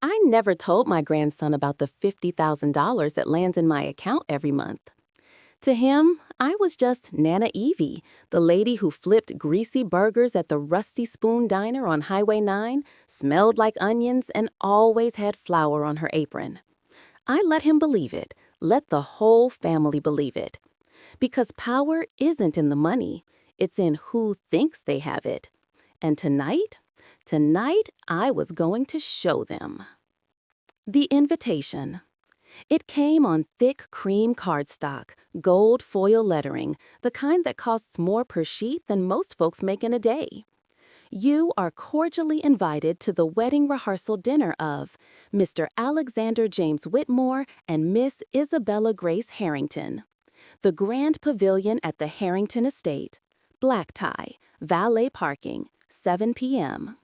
I never told my grandson about the $50,000 that lands in my account every month. To him, I was just Nana Evie, the lady who flipped greasy burgers at the Rusty Spoon Diner on Highway 9, smelled like onions, and always had flour on her apron. I let him believe it, let the whole family believe it. Because power isn't in the money, it's in who thinks they have it. And tonight I was going to show them. The invitation. It came on thick cream cardstock, gold foil lettering, the kind that costs more per sheet than most folks make in a day. You are cordially invited to the wedding rehearsal dinner of Mr. Alexander James Whitmore and Miss Isabella Grace Harrington. The Grand Pavilion at the Harrington Estate. Black tie, valet parking, 7 p.m.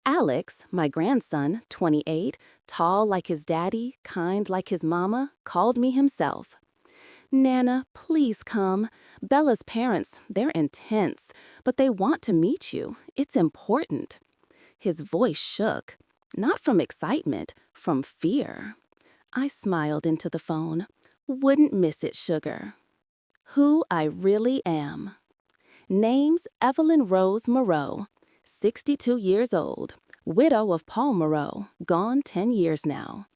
Alex, my grandson, 28, tall like his daddy, kind like his mama, called me himself. Nana, please come. Bella's parents, they're intense, but they want to meet you. It's important. His voice shook, not from excitement, from fear. I smiled into the phone. Wouldn't miss it, sugar. Who I really am. Name's Evelyn Rose Moreau, 62 years old, widow of Paul Moreau, gone 10 years now.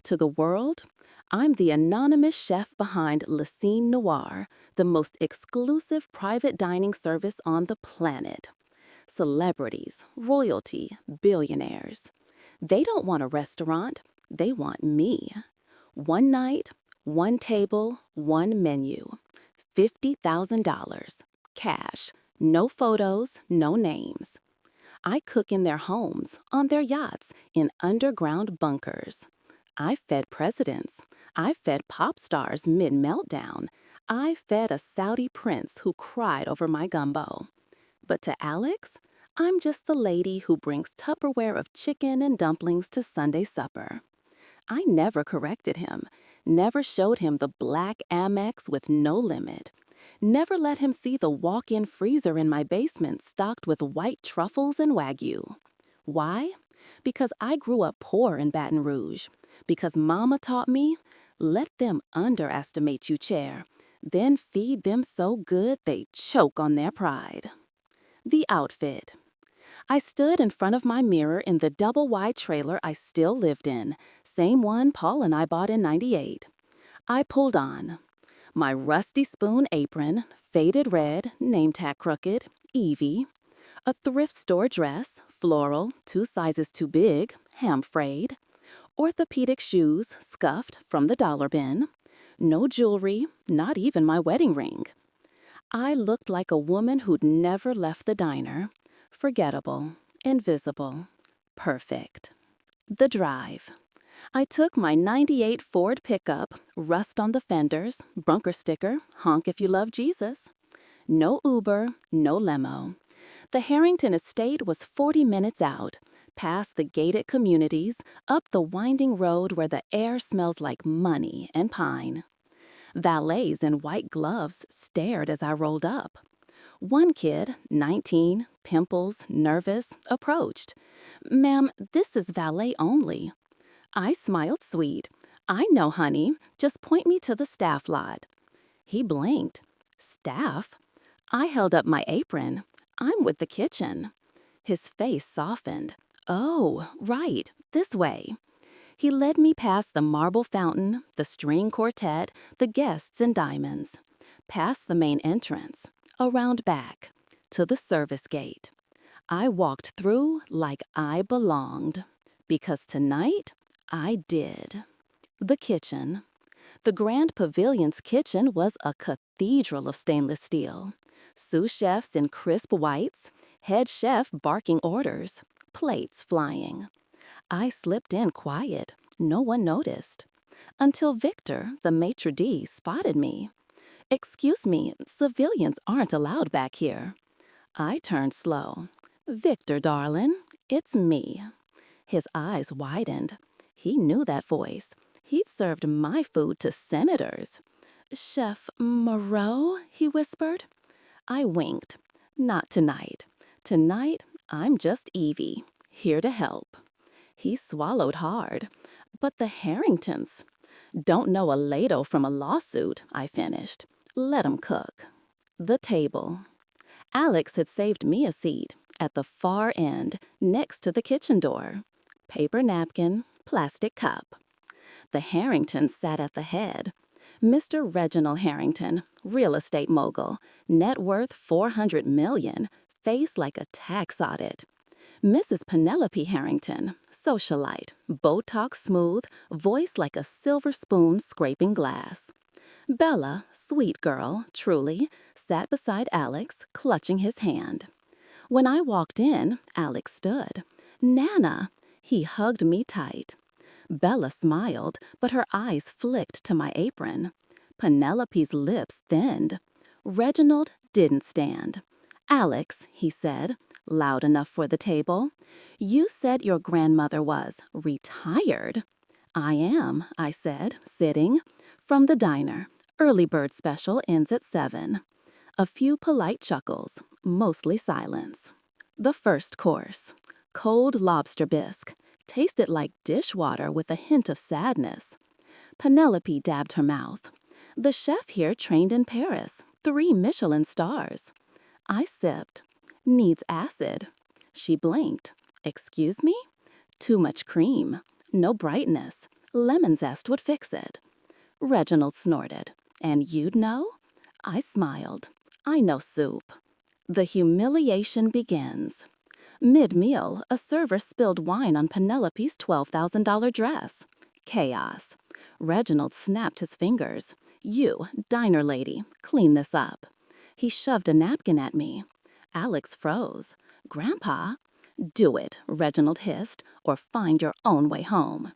To the world, I'm the anonymous chef behind Le Cine Noir, the most exclusive private dining service on the planet. Celebrities, royalty, billionaires. They don't want a restaurant, they want me. One night, one table, one menu. $50,000. Cash. No photos, no names. I cook in their homes, on their yachts, in underground bunkers. I fed presidents. I fed pop stars mid-meltdown. I fed a Saudi prince who cried over my gumbo. But to Alex, I'm just the lady who brings Tupperware of chicken and dumplings to Sunday supper. I never corrected him, never showed him the black Amex with no limit, never let him see the walk-in freezer in my basement stocked with white truffles and Wagyu. Why? Because I grew up poor in Baton Rouge. Because Mama taught me, let them underestimate you, chair, then feed them so good they choke on their pride. The outfit. I stood in front of my mirror in the double-wide trailer I still lived in, same one Paul and I bought in '98. I pulled on. My Rusty Spoon apron, faded red, name tag crooked, Evie. A thrift store dress, floral, 2 sizes too big, ham-frayed. Orthopedic shoes, scuffed from the dollar bin. No jewelry, not even my wedding ring. I looked like a woman who'd never left the diner. Forgettable, invisible, perfect. The drive. I took my '98 Ford pickup, rust on the fenders, bunker sticker, honk if you love Jesus. No Uber, no limo. The Harrington Estate was 40 minutes out, past the gated communities, up the winding road where the air smells like money and pine. Valets in white gloves stared as I rolled up. One kid, 19, pimples, nervous, approached. "Ma'am, this is valet only." I smiled sweet. "I know, honey. Just point me to the staff lot." He blinked. "Staff?" I held up my apron. "I'm with the kitchen." His face softened. "Oh, right, this way." He led me past the marble fountain, the string quartet, the guests in diamonds. Past the main entrance. Around back, to the service gate. I walked through like I belonged, because tonight I did. The kitchen. The Grand Pavilion's kitchen was a cathedral of stainless steel. Sous chefs in crisp whites, head chef barking orders, plates flying. I slipped in quiet, no one noticed. Until Victor, the maitre d', spotted me. "Excuse me, civilians aren't allowed back here." I turned slow. "Victor, darling, it's me." His eyes widened. He knew that voice. He'd served my food to senators. "Chef Moreau," he whispered. I winked. "Not tonight. Tonight, I'm just Evie, here to help." He swallowed hard. But the Harringtons. Don't know a ladle from a lawsuit, I finished. Let 'em cook. The table. Alex had saved me a seat at the far end next to the kitchen door. Paper napkin, plastic cup. The Harringtons sat at the head. Mr. Reginald Harrington, real estate mogul, net worth $400 million, face like a tax audit. Mrs. Penelope Harrington, socialite, Botox smooth, voice like a silver spoon scraping glass. Bella, sweet girl, truly, sat beside Alex, clutching his hand. When I walked in, Alex stood. Nana! He hugged me tight. Bella smiled, but her eyes flicked to my apron. Penelope's lips thinned. Reginald didn't stand. Alex, he said, loud enough for the table, you said your grandmother was retired. I am, I said, sitting. From the diner. Early bird special ends at 7. A few polite chuckles, mostly silence. The first course. Cold lobster bisque. Tasted like dishwater with a hint of sadness. Penelope dabbed her mouth. The chef here trained in Paris. 3 Michelin stars. I sipped. Needs acid. She blinked. Excuse me? Too much cream. No brightness. Lemon zest would fix it. Reginald snorted. And you'd know? I smiled. I know soup. The humiliation begins. Mid-meal, a server spilled wine on Penelope's $12,000 dress. Chaos. Reginald snapped his fingers. You, diner lady, clean this up. He shoved a napkin at me. Alex froze. Grandpa? Do it, Reginald hissed, or find your own way home.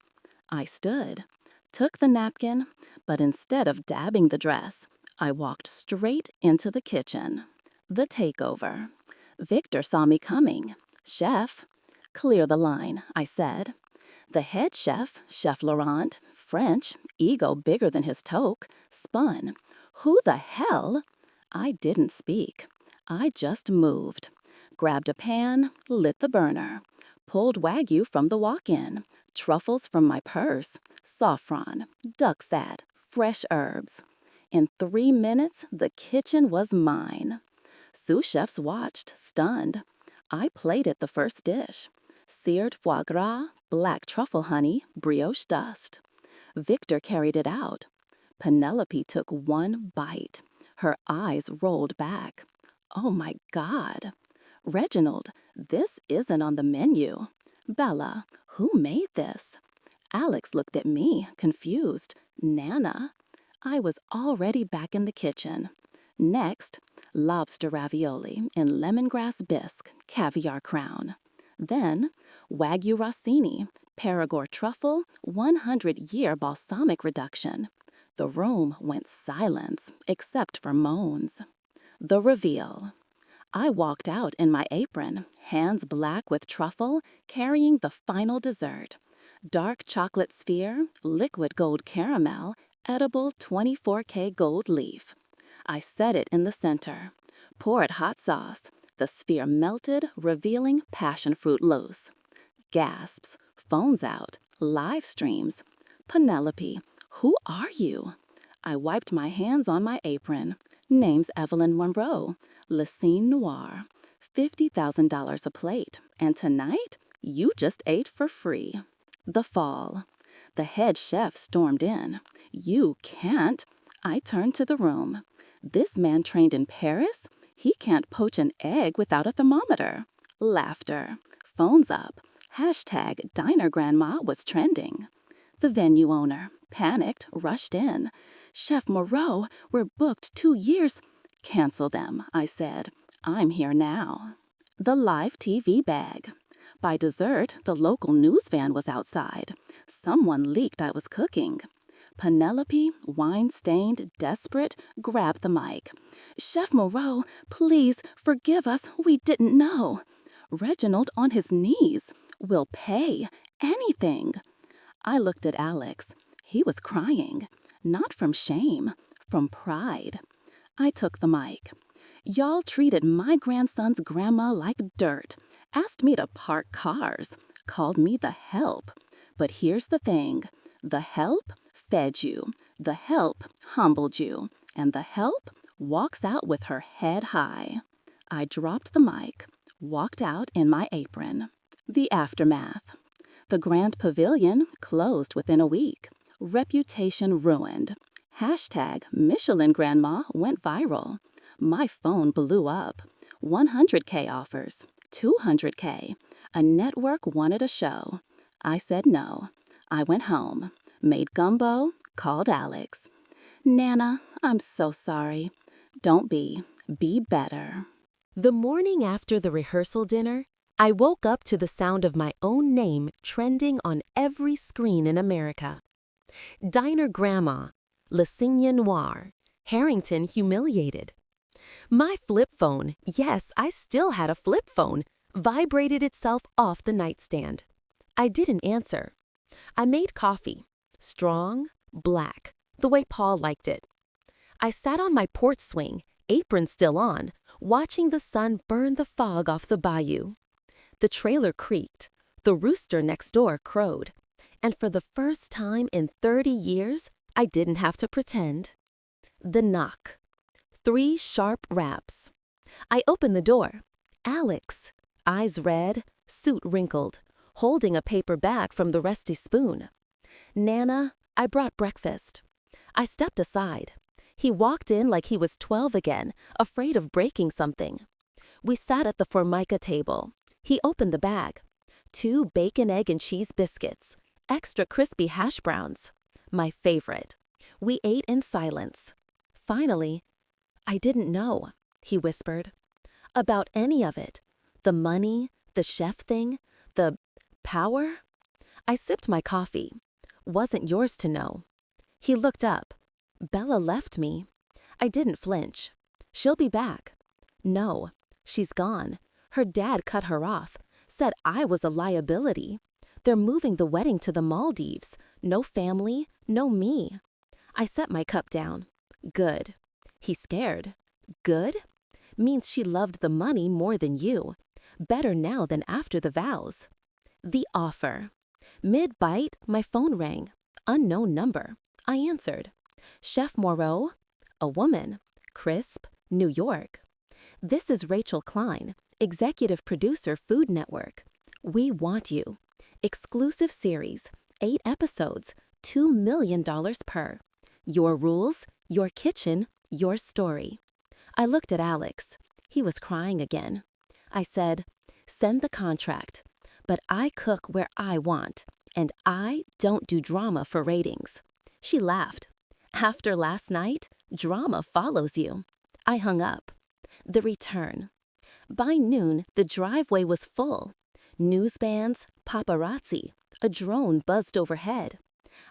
I stood, took the napkin, but instead of dabbing the dress, I walked straight into the kitchen. The takeover. Victor saw me coming. Chef, clear the line, I said. The head chef, Chef Laurent, French, ego bigger than his toque, spun. Who the hell? I didn't speak. I just moved. Grabbed a pan, lit the burner. Pulled Wagyu from the walk-in. Truffles from my purse. Saffron, duck fat, fresh herbs. In 3 minutes, the kitchen was mine. Sous chefs watched, stunned. I plated the first dish. Seared foie gras, black truffle honey, brioche dust. Victor carried it out. Penelope took 1 bite. Her eyes rolled back. Oh my God. Reginald, this isn't on the menu. Bella, who made this? Alex looked at me, confused. Nana? I was already back in the kitchen. Next, lobster ravioli in lemongrass bisque, caviar crown. Then, Wagyu Rossini, Perigord truffle, 100-year balsamic reduction. The room went silence, except for moans. The reveal. I walked out in my apron, hands black with truffle, carrying the final dessert. Dark chocolate sphere, liquid gold caramel, edible 24K gold leaf. I set it in the center. Poured hot sauce. The sphere melted, revealing passion fruit loose. Gasps, phones out, live streams. Penelope, who are you? I wiped my hands on my apron. Name's Evelyn Monroe, Lacine Noir. $50,000 a plate. And tonight, you just ate for free. The fall. The head chef stormed in. You can't. I turned to the room. This man trained in Paris? He can't poach an egg without a thermometer. Laughter. Phones up. Hashtag Diner Grandma was trending. The venue owner, panicked, rushed in. Chef Moreau, we're booked 2 years. Cancel them, I said. I'm here now. The live TV bag. By dessert, the local news van was outside. Someone leaked I was cooking. Penelope, wine-stained, desperate, grabbed the mic. Chef Moreau, please forgive us. We didn't know. Reginald on his knees. We'll pay. Anything. I looked at Alex. He was crying. Not from shame. From pride. I took the mic. Y'all treated my grandson's grandma like dirt. Asked me to park cars. called me the help. But here's the thing. The help fed you. The help humbled you. And the help walks out with her head high. I dropped the mic, walked out in my apron. The aftermath. The Grand Pavilion closed within a week. Reputation ruined. Hashtag Michelin Grandma went viral. My phone blew up. 100K offers. 200K. A network wanted a show. I said no. I went home, made gumbo, called Alex. Nana, I'm so sorry. Don't be. Be better. The morning after the rehearsal dinner, I woke up to the sound of my own name trending on every screen in America. Diner Grandma, Le Signe Noir, Harrington humiliated. My flip phone, yes, I still had a flip phone, vibrated itself off the nightstand. I didn't answer. I made coffee, strong, black, the way Paul liked it. I sat on my porch swing, apron still on, watching the sun burn the fog off the bayou. The trailer creaked, the rooster next door crowed, and for the first time in 30 years, I didn't have to pretend. The knock. 3 sharp raps. I opened the door. Alex, eyes red, suit wrinkled, holding a paper bag from the Rusty Spoon. Nana, I brought breakfast. I stepped aside. He walked in like he was 12 again, afraid of breaking something. We sat at the Formica table. He opened the bag. 2 bacon, egg, and cheese biscuits. Extra crispy hash browns. My favorite. We ate in silence. Finally, I didn't know, he whispered. About any of it. The money, the chef thing, the power. I sipped my coffee. Wasn't yours to know. He looked up. Bella left me. I didn't flinch. She'll be back. No, she's gone. Her dad cut her off, said I was a liability. They're moving the wedding to the Maldives. No family, no me. I set my cup down. Good. He's scared. Good? Means she loved the money more than you. Better now than after the vows. The offer. Mid-bite, my phone rang. Unknown number. I answered. Chef Moreau? A woman. Crisp, New York. This is Rachel Klein, executive producer, Food Network. We want you. Exclusive series, 8 episodes, $2 million per. Your rules, your kitchen, your story. I looked at Alex. He was crying again. I said, send the contract, but I cook where I want, and I don't do drama for ratings. She laughed. After last night, drama follows you. I hung up. The return. By noon, the driveway was full. Newsbands, paparazzi, a drone buzzed overhead.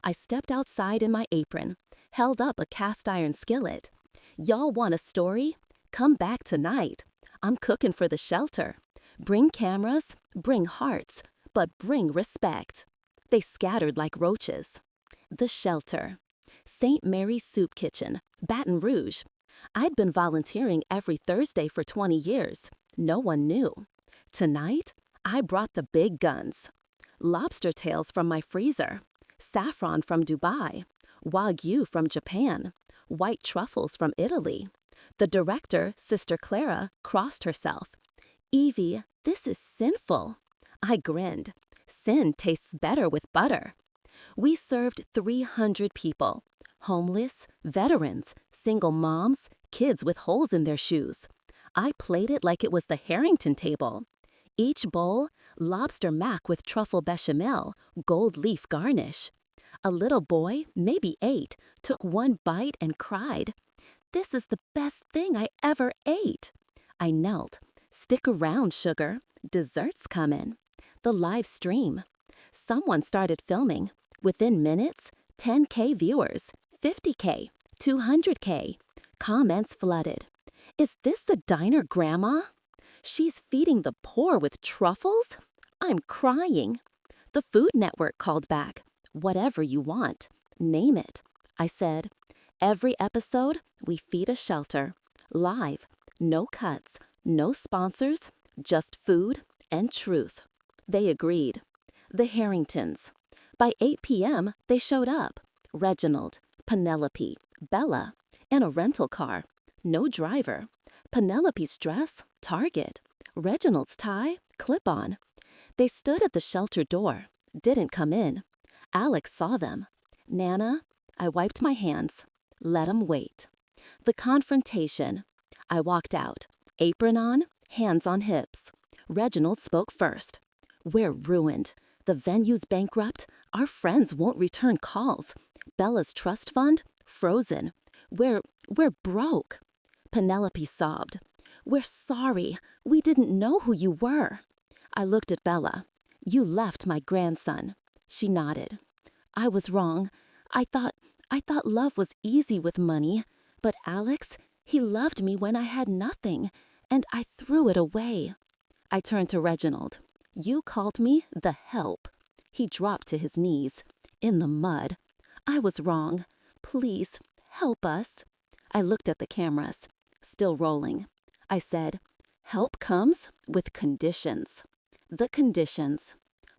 I stepped outside in my apron, held up a cast iron skillet. Y'all want a story? Come back tonight. I'm cooking for the shelter. Bring cameras, bring hearts, but bring respect. They scattered like roaches. The shelter. St. Mary's Soup Kitchen, Baton Rouge. I'd been volunteering every Thursday for 20 years. No one knew. Tonight, I brought the big guns. Lobster tails from my freezer. Saffron from Dubai. Wagyu from Japan. White truffles from Italy. The director, Sister Clara, crossed herself. Evie, this is sinful. I grinned. Sin tastes better with butter. We served 300 people. Homeless, veterans, single moms, kids with holes in their shoes. I plated like it was the Harrington table. Each bowl, lobster mac with truffle bechamel, gold leaf garnish. A little boy, maybe 8, took one bite and cried, "This is the best thing I ever ate." I knelt. Stick around, sugar. Dessert's coming. The live stream. Someone started filming. Within minutes, 10K viewers, 50K, 200K. Comments flooded. Is this the diner grandma? She's feeding the poor with truffles? I'm crying. The Food Network called back. Whatever you want. Name it. I said, every episode, we feed a shelter. Live. No cuts. No sponsors. Just food and truth. They agreed. The Harringtons. By 8 p.m., they showed up. Reginald, Penelope, Bella, in a rental car. No driver. Penelope's dress, Target. Reginald's tie, clip-on. They stood at the shelter door, didn't come in. Alex saw them. Nana, I wiped my hands. Let 'em wait. The confrontation. I walked out, apron on, hands on hips. Reginald spoke first. We're ruined. The venue's bankrupt. Our friends won't return calls. Bella's trust fund, frozen. We're broke. Penelope sobbed. We're sorry. We didn't know who you were. I looked at Bella. You left my grandson. She nodded. I was wrong. I thought love was easy with money. But Alex, he loved me when I had nothing, and I threw it away. I turned to Reginald. You called me the help. He dropped to his knees, in the mud. I was wrong. Please, help us. I looked at the cameras, still rolling. I said, help comes with conditions. The conditions.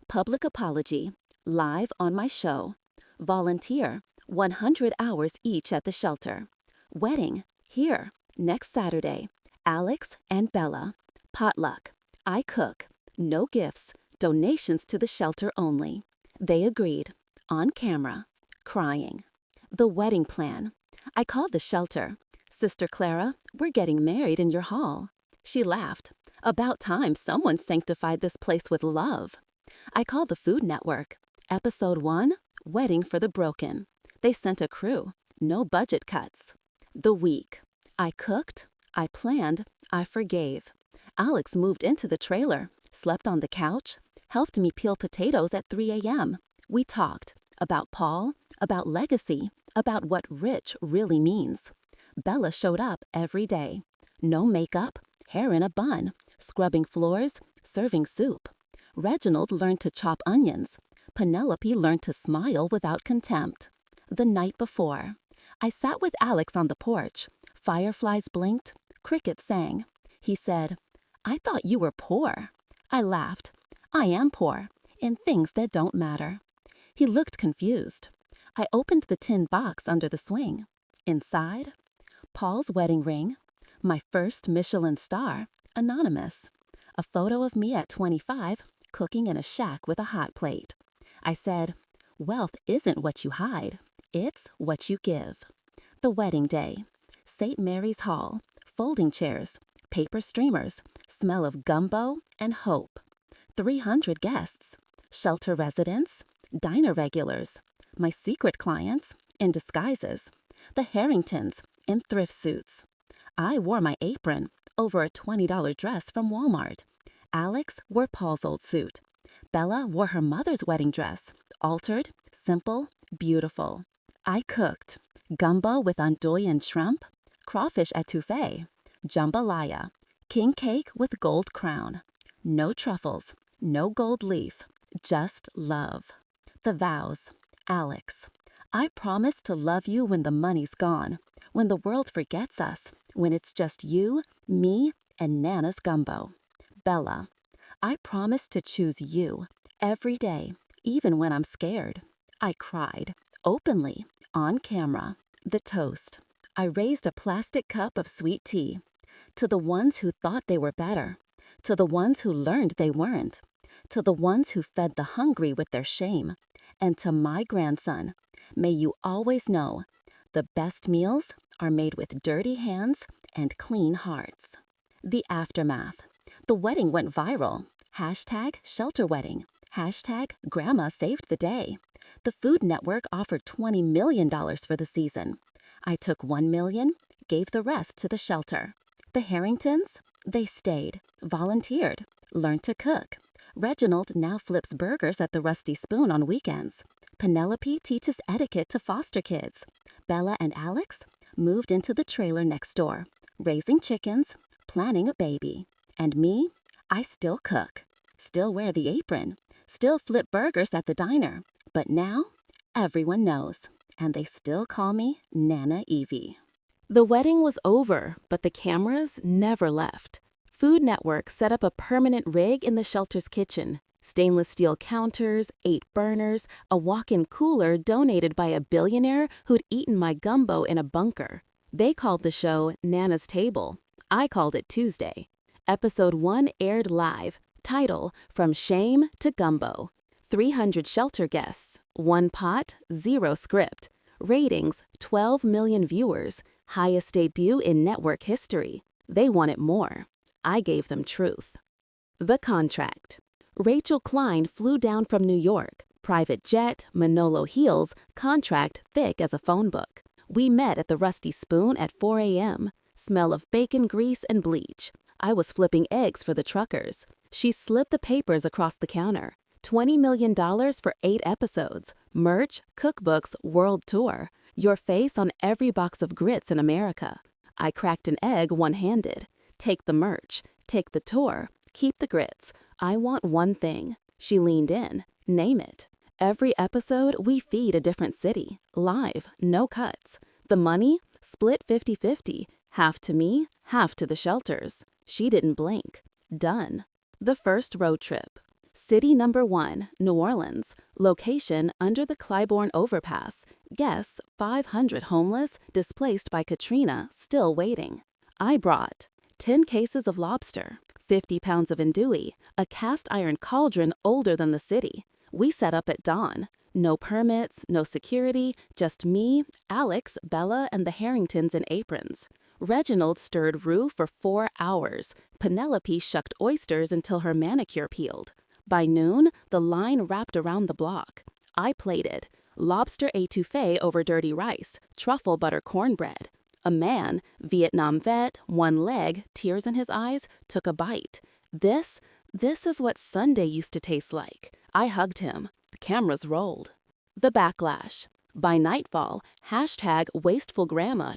Public apology, live on my show. Volunteer, 100 hours each at the shelter. Wedding, here, next Saturday. Alex and Bella. Potluck. I cook. No gifts. Donations to the shelter only. They agreed. On camera. Crying. The wedding plan. I called the shelter. Sister Clara, we're getting married in your hall. She laughed. About time someone sanctified this place with love. I called the Food Network. Episode 1, Wedding for the Broken. They sent a crew. No budget cuts. The week. I cooked. I planned. I forgave. Alex moved into the trailer, slept on the couch, helped me peel potatoes at 3 a.m. We talked about Paul, about legacy, about what rich really means. Bella showed up every day. No makeup, hair in a bun, scrubbing floors, serving soup. Reginald learned to chop onions. Penelope learned to smile without contempt. The night before, I sat with Alex on the porch. Fireflies blinked, crickets sang. He said, I thought you were poor. I laughed. I am poor, in things that don't matter. He looked confused. I opened the tin box under the swing. Inside, Paul's wedding ring, my first Michelin star, anonymous. A photo of me at 25, cooking in a shack with a hot plate. I said, wealth isn't what you hide, it's what you give. The wedding day, St. Mary's Hall, folding chairs, paper streamers, smell of gumbo and hope. 300 guests, shelter residents, diner regulars, my secret clients in disguises, the Harringtons in thrift suits. I wore my apron over a $20 dress from Walmart. Alex wore Paul's old suit. Bella wore her mother's wedding dress, altered, simple, beautiful. I cooked gumbo with andouille and shrimp, crawfish etouffee, jambalaya, king cake with gold crown. No truffles, no gold leaf, just love. The vows. Alex, I promise to love you when the money's gone, when the world forgets us, when it's just you, me, and Nana's gumbo. Bella, I promise to choose you every day, even when I'm scared. I cried, openly, on camera. The toast. I raised a plastic cup of sweet tea. To the ones who thought they were better. To the ones who learned they weren't. To the ones who fed the hungry with their shame. And to my grandson, may you always know, the best meals are made with dirty hands and clean hearts. The aftermath. The wedding went viral. Hashtag shelter wedding. Hashtag grandma saved the day. The Food Network offered $20 million for the season. I took $1 million, gave the rest to the shelter. The Harringtons? They stayed, volunteered, learned to cook. Reginald now flips burgers at the Rusty Spoon on weekends. Penelope teaches etiquette to foster kids. Bella and Alex moved into the trailer next door, raising chickens, planning a baby. And me? I still cook, still wear the apron, still flip burgers at the diner. But now, everyone knows, and they still call me Nana Evie. The wedding was over, but the cameras never left. Food Network set up a permanent rig in the shelter's kitchen. Stainless steel counters, 8 burners, a walk-in cooler donated by a billionaire who'd eaten my gumbo in a bunker. They called the show Nana's Table. I called it Tuesday. Episode 1 aired live. Title, From Shame to Gumbo. 300 shelter guests. 1 pot, 0 script. Ratings, 12 million viewers. Highest debut in network history. They wanted more. I gave them truth. The contract. Rachel Klein flew down from New York. Private jet, Manolo heels, contract thick as a phone book. We met at the Rusty Spoon at 4 a.m. Smell of bacon grease and bleach. I was flipping eggs for the truckers. She slipped the papers across the counter. $20 million for 8 episodes. Merch, cookbooks, world tour. Your face on every box of grits in America. I cracked an egg one-handed. Take the merch. Take the tour. Keep the grits. I want one thing. She leaned in. Name it. Every episode, we feed a different city. Live. No cuts. The money? Split 50-50. Half to me, half to the shelters. She didn't blink. Done. The first road trip. City number 1, New Orleans. Location under the Clybourne Overpass. Guests, 500 homeless, displaced by Katrina, still waiting. I brought 10 cases of lobster, 50 pounds of andouille, a cast iron cauldron older than the city. We set up at dawn. No permits, no security, just me, Alex, Bella, and the Harringtons in aprons. Reginald stirred roux for 4 hours. Penelope shucked oysters until her manicure peeled. By noon, the line wrapped around the block. I plated. Lobster étouffée over dirty rice, truffle butter cornbread. A man, Vietnam vet, one leg, tears in his eyes, took a bite. This is what Sunday used to taste like. I hugged him. The cameras rolled. The backlash. By nightfall, #wasteful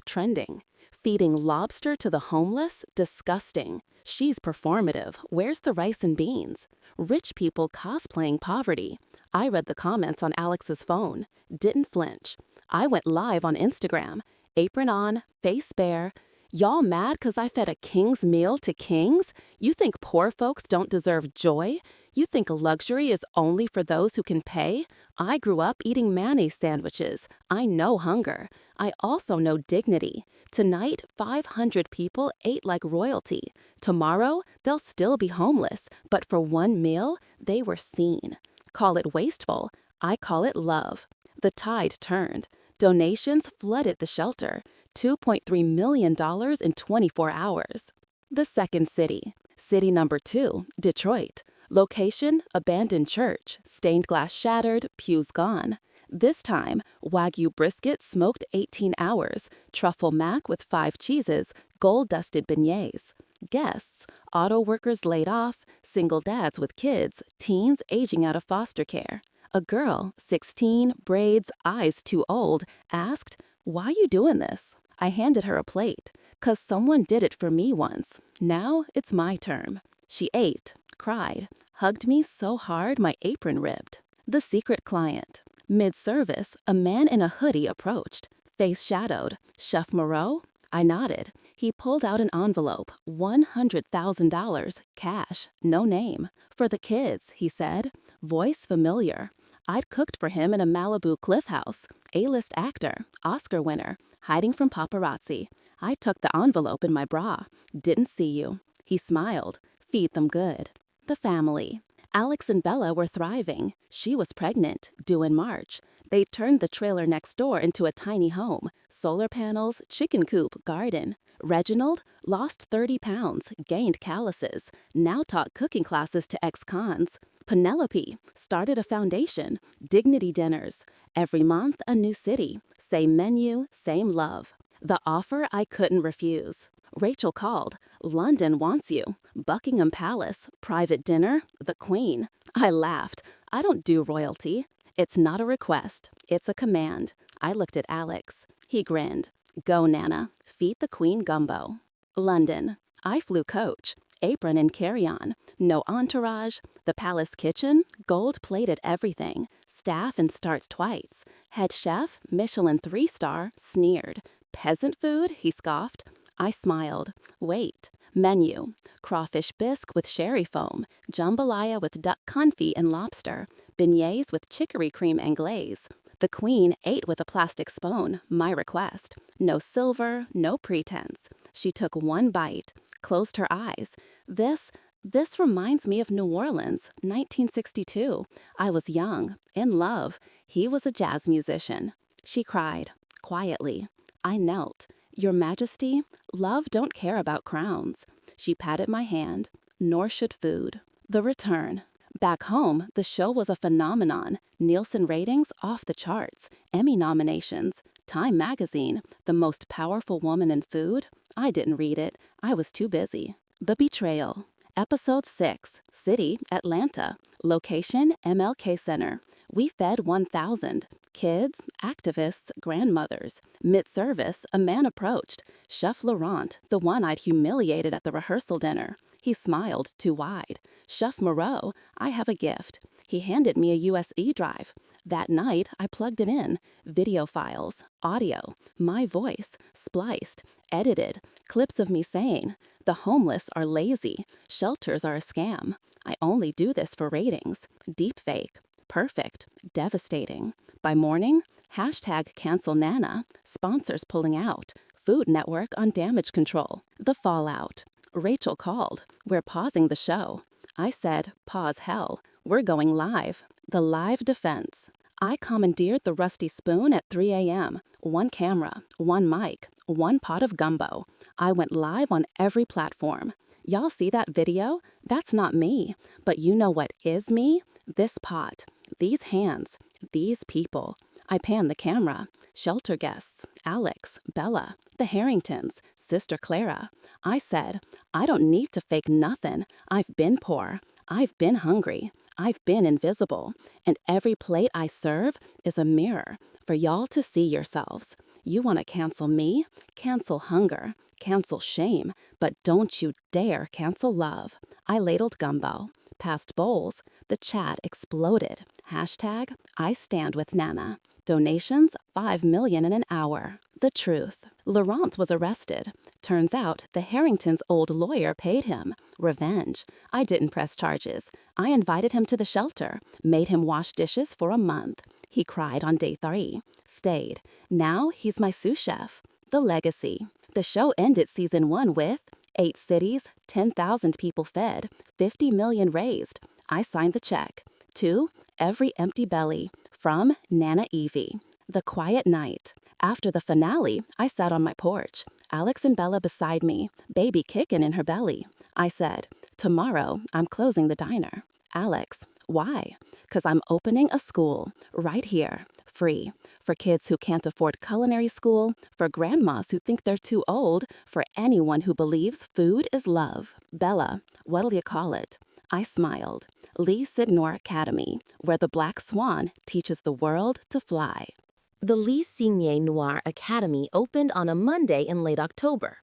trending. Feeding lobster to the homeless? Disgusting. She's performative. Where's the rice and beans? Rich people cosplaying poverty. I read the comments on Alex's phone. Didn't flinch. I went live on Instagram. Apron on, face bare. Y'all mad 'cause I fed a king's meal to kings? You think poor folks don't deserve joy? You think luxury is only for those who can pay? I grew up eating mayonnaise sandwiches. I know hunger. I also know dignity. Tonight, 500 people ate like royalty. Tomorrow, they'll still be homeless, but for one meal, they were seen. Call it wasteful. I call it love. The tide turned. Donations flooded the shelter. $2.3 million in 24 hours. The second city. City number 2, Detroit. Location, abandoned church, stained glass shattered, pews gone. This time, Wagyu brisket smoked 18 hours, truffle mac with 5 cheeses, gold-dusted beignets. Guests, auto workers laid off, single dads with kids, teens aging out of foster care. A girl, 16, braids, eyes too old, asked, "Why you doing this?" I handed her a plate. 'Cause someone did it for me once. Now it's my turn. She ate, cried, hugged me so hard my apron ripped. The secret client. Mid-service, a man in a hoodie approached. Face shadowed. Chef Moreau? I nodded. He pulled out an envelope. $100,000, cash, no name. For the kids, he said. Voice familiar. I'd cooked for him in a Malibu cliff house. A-list actor, Oscar winner, hiding from paparazzi. I tucked the envelope in my bra. Didn't see you. He smiled. Feed them good. The family. Alex and Bella were thriving. She was pregnant, due in March. They turned the trailer next door into a tiny home. Solar panels, chicken coop, garden. Reginald lost 30 pounds, gained calluses, now taught cooking classes to ex-cons. Penelope started a foundation, dignity dinners. Every month, a new city. Same menu, same love. The offer I couldn't refuse. Rachel called. London wants you. Buckingham Palace. Private dinner. The Queen. I laughed. I don't do royalty. It's not a request. It's a command. I looked at Alex. He grinned. Go, Nana. Feed the Queen gumbo. London. I flew coach. Apron and carry-on. No entourage. The palace kitchen. Gold-plated everything. Staff and starts twice. Head chef, Michelin 3-star, sneered. Peasant food? He scoffed. I smiled. Wait. Menu: crawfish bisque with sherry foam, jambalaya with duck confit and lobster, beignets with chicory cream and glaze. The queen ate with a plastic spoon, my request. No silver, no pretense. She took one bite, closed her eyes. This reminds me of New Orleans, 1962. I was young, in love. He was a jazz musician. She cried, quietly. I knelt. Your Majesty, love don't care about crowns. She patted my hand, nor should food. The return. Back home, the show was a phenomenon. Nielsen ratings off the charts, Emmy nominations, Time magazine, the most powerful woman in food. I didn't read it. I was too busy. The betrayal. Episode 6, City, Atlanta. Location, MLK Center. We fed 1,000. Kids, activists, grandmothers. Mid-service, a man approached. Chef Laurent, the one I'd humiliated at the rehearsal dinner. He smiled too wide. Chef Moreau, I have a gift. He handed me a USB drive. That night, I plugged it in. Video files, audio, my voice, spliced, edited, clips of me saying, the homeless are lazy, shelters are a scam. I only do this for ratings. Deepfake. Perfect. Devastating. By morning, hashtag cancel Nana, sponsors pulling out, Food Network on damage control. The fallout. Rachel called. We're pausing the show. I said, pause hell. We're going live. The live defense. I commandeered the rusty spoon at 3 a.m. One camera, one mic, one pot of gumbo. I went live on every platform. Y'all see that video? That's not me. But you know what is me? This pot, these hands, these people. I panned the camera. Shelter guests, Alex, Bella, the Harringtons, Sister Clara. I said, I don't need to fake nothing. I've been poor. I've been hungry. I've been invisible. And every plate I serve is a mirror for y'all to see yourselves. You want to cancel me? Cancel hunger. Cancel shame. But don't you dare cancel love. I ladled gumbo. Past bowls, the chat exploded. Hashtag, I stand with Nana. Donations, 5 million in an hour. The truth. Laurent was arrested. Turns out the Harrington's old lawyer paid him. Revenge. I didn't press charges. I invited him to the shelter, made him wash dishes for a month. He cried on day 3. Stayed. Now he's my sous chef. The legacy. The show ended season 1 with 8 cities, 10,000 people fed, 50 million raised. I signed the check. 2, every empty belly. From Nana Evie. The quiet night. After the finale, I sat on my porch. Alex and Bella beside me, baby kicking in her belly. I said, tomorrow I'm closing the diner. Alex, why? 'Cause I'm opening a school right here, free, for kids who can't afford culinary school, for grandmas who think they're too old, for anyone who believes food is love. Bella, what'll you call it? I smiled. Lee Sidnor Academy, where the Black Swan teaches the world to fly. The Lee Signé Noir Academy opened on a Monday in late October.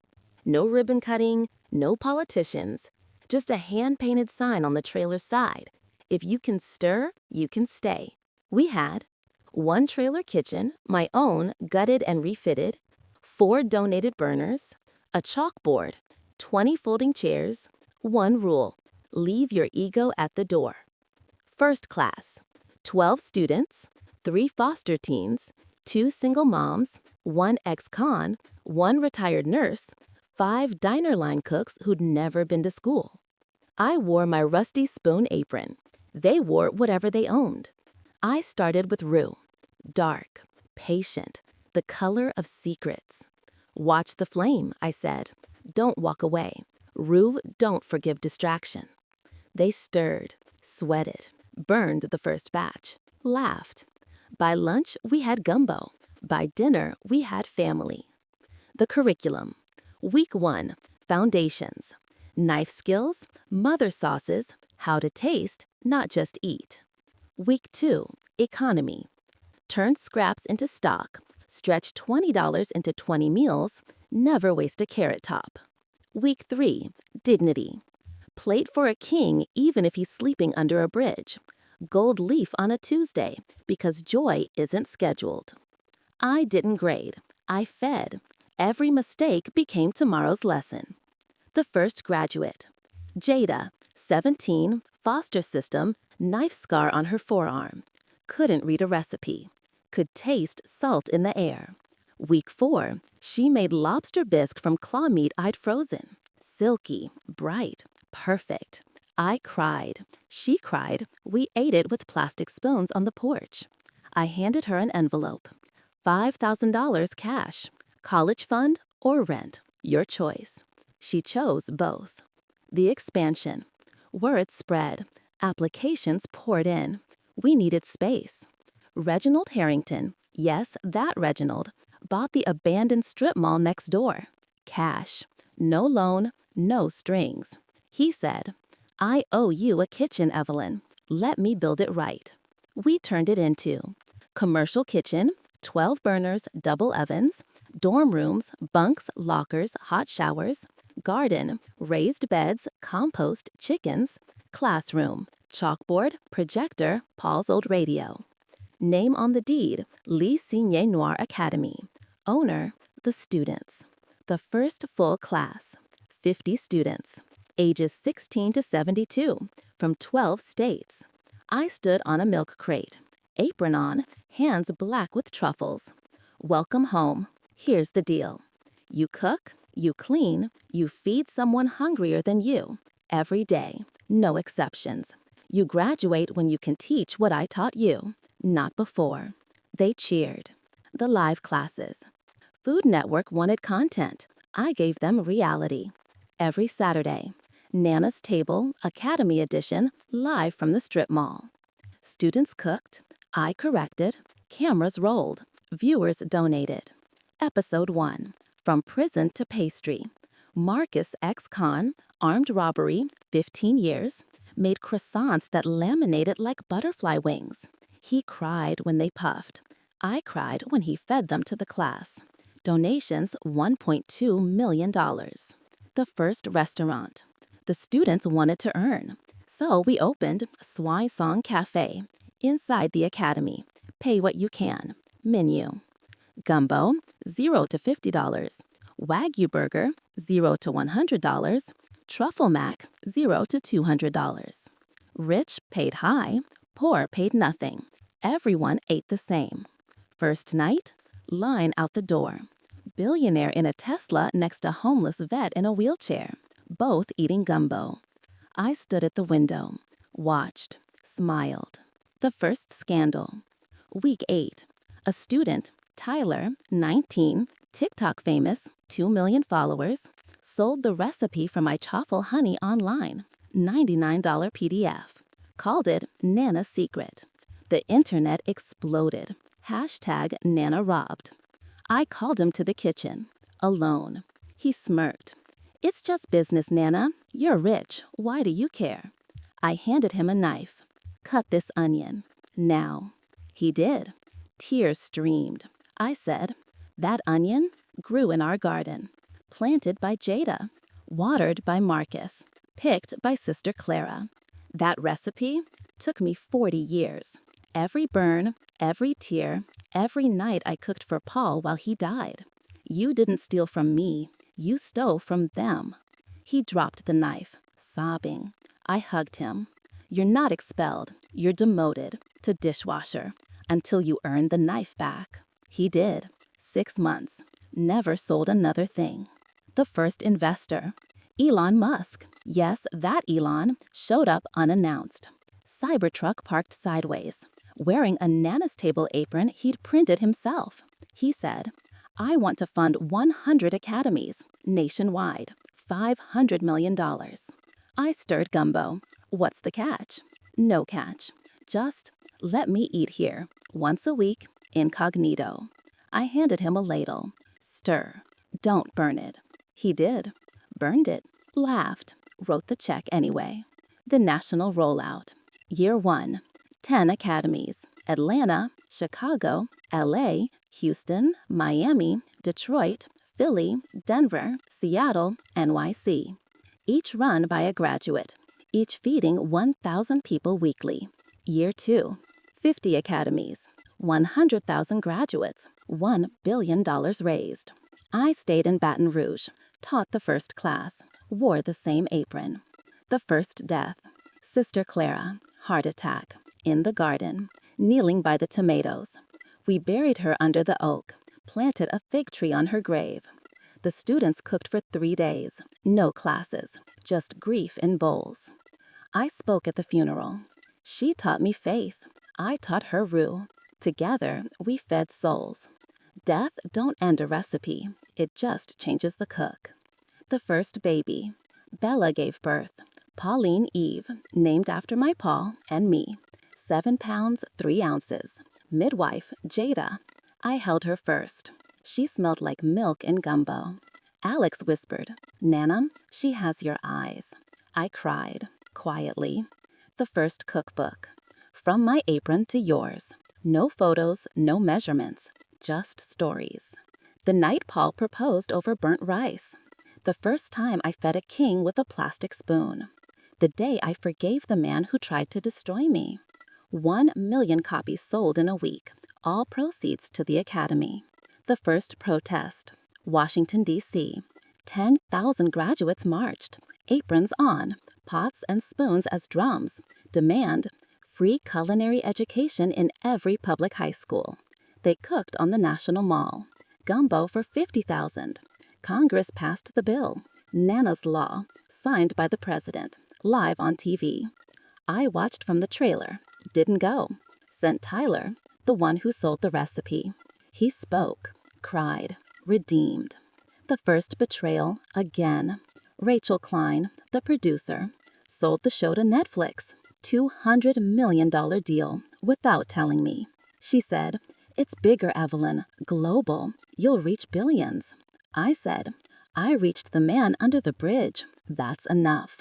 No ribbon cutting, no politicians, just a hand-painted sign on the trailer's side. If you can stir, you can stay. We had 1 trailer kitchen, my own, gutted and refitted, 4 donated burners, a chalkboard, 20 folding chairs, 1 rule, leave your ego at the door. First class, 12 students, 3 foster teens, 2 single moms, 1 ex-con, 1 retired nurse, 5 diner line cooks who'd never been to school. I wore my rusty spoon apron. They wore whatever they owned. I started with Rue. Dark, patient, the color of secrets. Watch the flame, I said. Don't walk away. Rue, don't forgive distraction. They stirred, sweated, burned the first batch, laughed. By lunch, we had gumbo. By dinner, we had family. The curriculum. Week 1, foundations. Knife skills, mother sauces, how to taste, not just eat. Week 2, economy. Turn scraps into stock, stretch $20 into 20 meals, never waste a carrot top. Week 3, dignity. Plate for a king even if he's sleeping under a bridge. Gold leaf on a Tuesday because joy isn't scheduled. I didn't grade. I fed. Every mistake became tomorrow's lesson. The first graduate. Jada, 17, foster system, knife scar on her forearm. Couldn't read a recipe. Could taste salt in the air. Week 4, she made lobster bisque from claw meat I'd frozen. Silky, bright, perfect. I cried. She cried. We ate it with plastic spoons on the porch. I handed her an envelope. $5,000 cash. College fund or rent. Your choice. She chose both. The expansion. Word spread. Applications poured in. We needed space. Reginald Harrington, yes, that Reginald, bought the abandoned strip mall next door. Cash. No loan, no strings. He said, I owe you a kitchen, Evelyn. Let me build it right. We turned it into commercial kitchen, 12 burners, double ovens, dorm rooms, bunks, lockers, hot showers, garden, raised beds, compost, chickens, classroom, chalkboard, projector, Paul's old radio. Name on the deed, Lycée Noir Academy. Owner, the students. The first full class, 50 students, ages 16 to 72, from 12 states. I stood on a milk crate, apron on, hands black with truffles. Welcome home. Here's the deal. You cook, you clean, you feed someone hungrier than you, every day, no exceptions. You graduate when you can teach what I taught you, not before. They cheered. The live classes. Food Network wanted content. I gave them reality. Every Saturday. Nana's Table, Academy Edition, live from the strip mall. Students cooked. I corrected. Cameras rolled. Viewers donated. Episode 1. From Prison to Pastry. Marcus ex-con, armed robbery, 15 years, made croissants that laminated like butterfly wings. He cried when they puffed. I cried when he fed them to the class. Donations $1.2 million. The first restaurant. The students wanted to earn. So we opened Swine Song Cafe inside the academy. Pay what you can. Menu. Gumbo, $0 to $50. Wagyu burger, $0 to $100. Truffle mac, $0 to $200. Rich paid high, poor paid nothing. Everyone ate the same. First night, line out the door. Billionaire in a Tesla next to homeless vet in a wheelchair, both eating gumbo. I stood at the window, watched, smiled. The first scandal. Week 8. A student, Tyler, 19, TikTok famous, 2 million followers, sold the recipe for my chaffle honey online, $99 PDF. Called it Nana's Secret. The internet exploded. Hashtag Nana robbed. I called him to the kitchen, alone. He smirked. It's just business, Nana. You're rich. Why do you care? I handed him a knife. Cut this onion. Now. He did. Tears streamed. I said, that onion grew in our garden. Planted by Jada. Watered by Marcus. Picked by Sister Clara. That recipe took me 40 years. Every burn, every tear, every night I cooked for Paul while he died. You didn't steal from me. You stole from them. He dropped the knife, sobbing. I hugged him. You're not expelled. You're demoted to dishwasher until you earn the knife back. He did. 6 months. Never sold another thing. The first investor. Elon Musk. Yes, that Elon showed up unannounced. Cybertruck parked sideways, wearing a Nana's Table apron he'd printed himself. He said, I want to fund 100 academies nationwide, $500 million. I stirred gumbo. What's the catch? No catch. Just let me eat here, once a week, incognito. I handed him a ladle. Stir. Don't burn it. He did. Burned it. Laughed. Wrote the check anyway. The national rollout. Year 1. 10 academies. Atlanta, Chicago, LA, Houston, Miami, Detroit, Philly, Denver, Seattle, NYC. Each run by a graduate. Each feeding 1,000 people weekly. Year 2. 50 academies. 100,000 graduates. $1 billion raised. I stayed in Baton Rouge. Taught the first class. wore the same apron. The first death, Sister Clara, heart attack, in the garden, kneeling by the tomatoes. We buried her under the oak, planted a fig tree on her grave. The students cooked for 3 days, no classes, just grief in bowls. I spoke at the funeral. She taught me faith. I taught her roux. Together, we fed souls. Death don't end a recipe. It just changes the cook. The first baby. Bella gave birth. Pauline Eve, named after my Paul and me. 7 pounds, 3 ounces. Midwife, Jada. I held her first. She smelled like milk and gumbo. Alex whispered, "Nana, she has your eyes." I cried, quietly. The first cookbook. From my apron to yours. No photos, no measurements, just stories. The night Paul proposed over burnt rice. The first time I fed a king with a plastic spoon. The day I forgave the man who tried to destroy me. 1 million copies sold in a week, all proceeds to the Academy. The first protest, Washington, D.C. 10,000 graduates marched, aprons on, pots and spoons as drums. Demand, free culinary education in every public high school. They cooked on the National Mall. Gumbo for 50,000. Congress passed the bill. Nana's Law, signed by the president, live on TV. I watched from the trailer. Didn't go. Sent Tyler, the one who sold the recipe. He spoke, cried, redeemed. The first betrayal, again. Rachel Klein, the producer, sold the show to Netflix. $200 million deal, without telling me. She said, "It's bigger, Evelyn, global. You'll reach billions." I said, "I reached the man under the bridge. That's enough."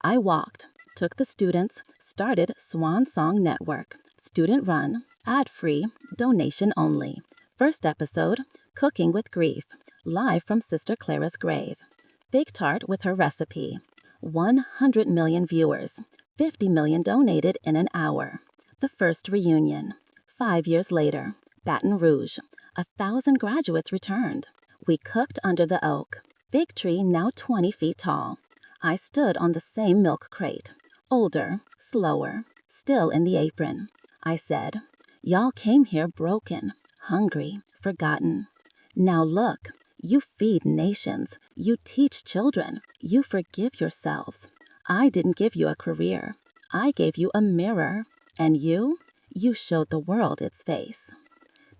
I walked, took the students, started Swan Song Network. Student run, ad-free, donation only. First episode, Cooking with Grief, live from Sister Clara's grave. Fig tart with her recipe. 100 million viewers. 50 million donated in an hour. The first reunion. 5 years later, Baton Rouge. 1,000 graduates returned. We cooked under the oak. Fig tree now 20 feet tall. I stood on the same milk crate. Older, slower, still in the apron. I said, "Y'all came here broken, hungry, forgotten. Now look, you feed nations, you teach children, you forgive yourselves. I didn't give you a career. I gave you a mirror. And you showed the world its face."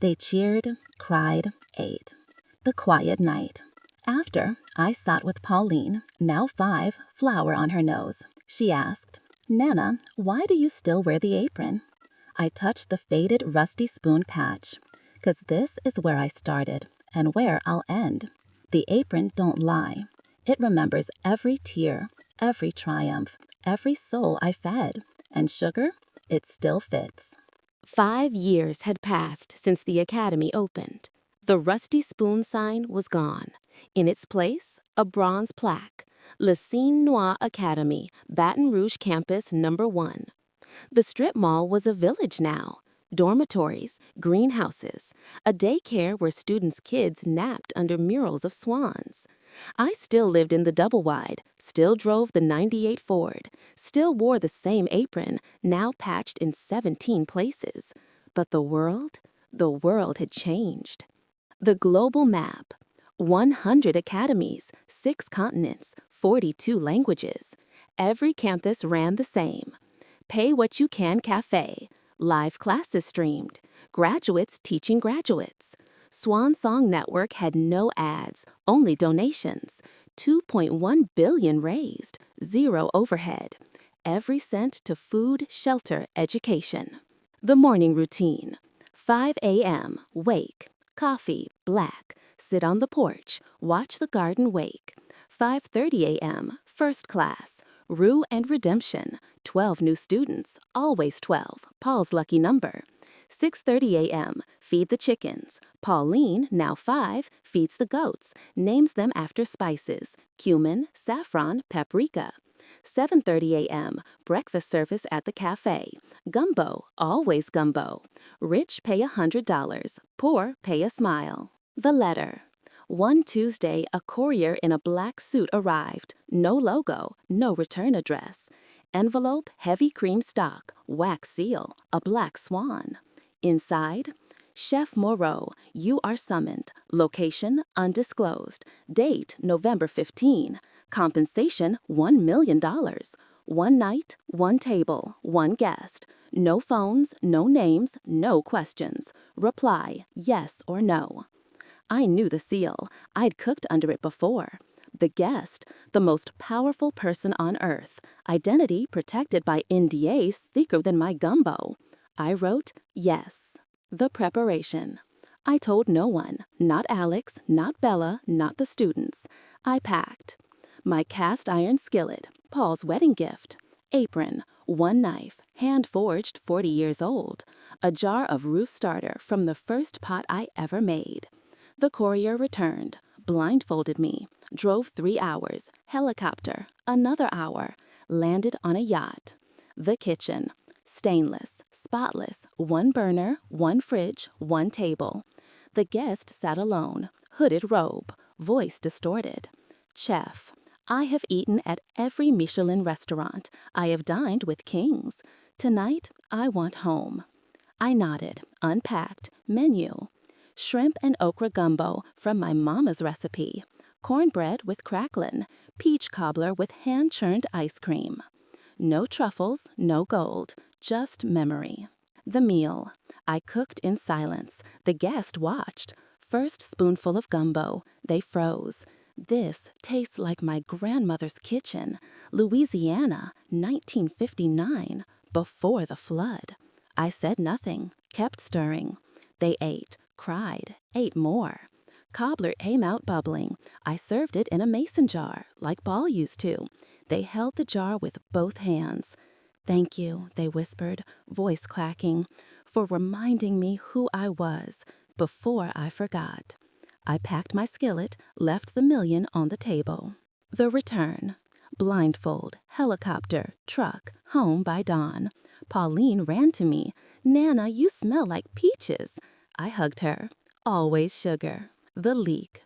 They cheered, cried, ate. The quiet night. After, I sat with Pauline, now 5, flour on her nose. She asked, "Nana, why do you still wear the apron?" I touched the faded, rusty spoon patch. "'Cause this is where I started, and where I'll end. The apron don't lie. It remembers every tear, every triumph, every soul I fed. And sugar, it still fits." 5 years had passed since the Academy opened. The rusty spoon sign was gone. In its place, a bronze plaque, Le Cine Noir Academy, Baton Rouge Campus Number 1. The strip mall was a village now. Dormitories, greenhouses, a daycare where students' kids napped under murals of swans. I still lived in the double-wide, still drove the '98 Ford, still wore the same apron, now patched in 17 places. But the world had changed. The global map. 100 academies, 6 continents, 42 languages. Every campus ran the same. Pay What You Can Cafe. Live classes streamed. Graduates teaching graduates. Swan Song Network had no ads, only donations. 2.1 billion raised, 0 overhead. Every cent to food, shelter, education. The morning routine. 5 a.m., wake. Coffee, black. Sit on the porch, watch the garden wake. 5:30 a.m., first class. Roux and redemption. 12 new students, always 12, Paul's lucky number. 6:30 a.m., feed the chickens. Pauline, now 5, feeds the goats, names them after spices, cumin, saffron, paprika. 7:30 a.m., breakfast service at the cafe. Gumbo, always gumbo. Rich pay $100, poor pay a smile. The letter. One Tuesday, a courier in a black suit arrived. No logo, no return address. Envelope, heavy cream stock, wax seal, a black swan. Inside, Chef Moreau, you are summoned. Location, undisclosed. Date, November 15. Compensation, $1 million. One night, one table, one guest. No phones, no names, no questions. Reply, yes or no. I knew the seal. I'd cooked under it before. The guest, the most powerful person on earth. Identity protected by NDAs thicker than my gumbo. I wrote, yes. The preparation. I told no one, not Alex, not Bella, not the students. I packed. My cast iron skillet, Paul's wedding gift. Apron, one knife, hand-forged 40 years old. A jar of roof starter from the first pot I ever made. The courier returned, blindfolded me, drove 3 hours, helicopter, another hour, landed on a yacht. The kitchen, stainless, spotless, one burner, one fridge, one table. The guest sat alone, hooded robe, voice distorted. Chef, I have eaten at every Michelin restaurant. I have dined with kings. Tonight, I want home. I nodded, unpacked, menu. Shrimp and okra gumbo from my mama's recipe. Cornbread with cracklin, peach cobbler with hand-churned ice cream. No truffles, no gold, just memory. The meal. I cooked in silence. The guest watched. First spoonful of gumbo. They froze. This tastes like my grandmother's kitchen. Louisiana, 1959, before the flood. I said nothing, kept stirring. They ate, cried, ate more. Cobbler came out bubbling. I served it in a mason jar, like Ball used to. They held the jar with both hands. Thank you, they whispered, voice clacking, for reminding me who I was before I forgot. I packed my skillet, left the million on the table. The return. Blindfold, helicopter, truck, home by dawn. Pauline ran to me. Nana, you smell like peaches. I hugged her. Always sugar. The leak.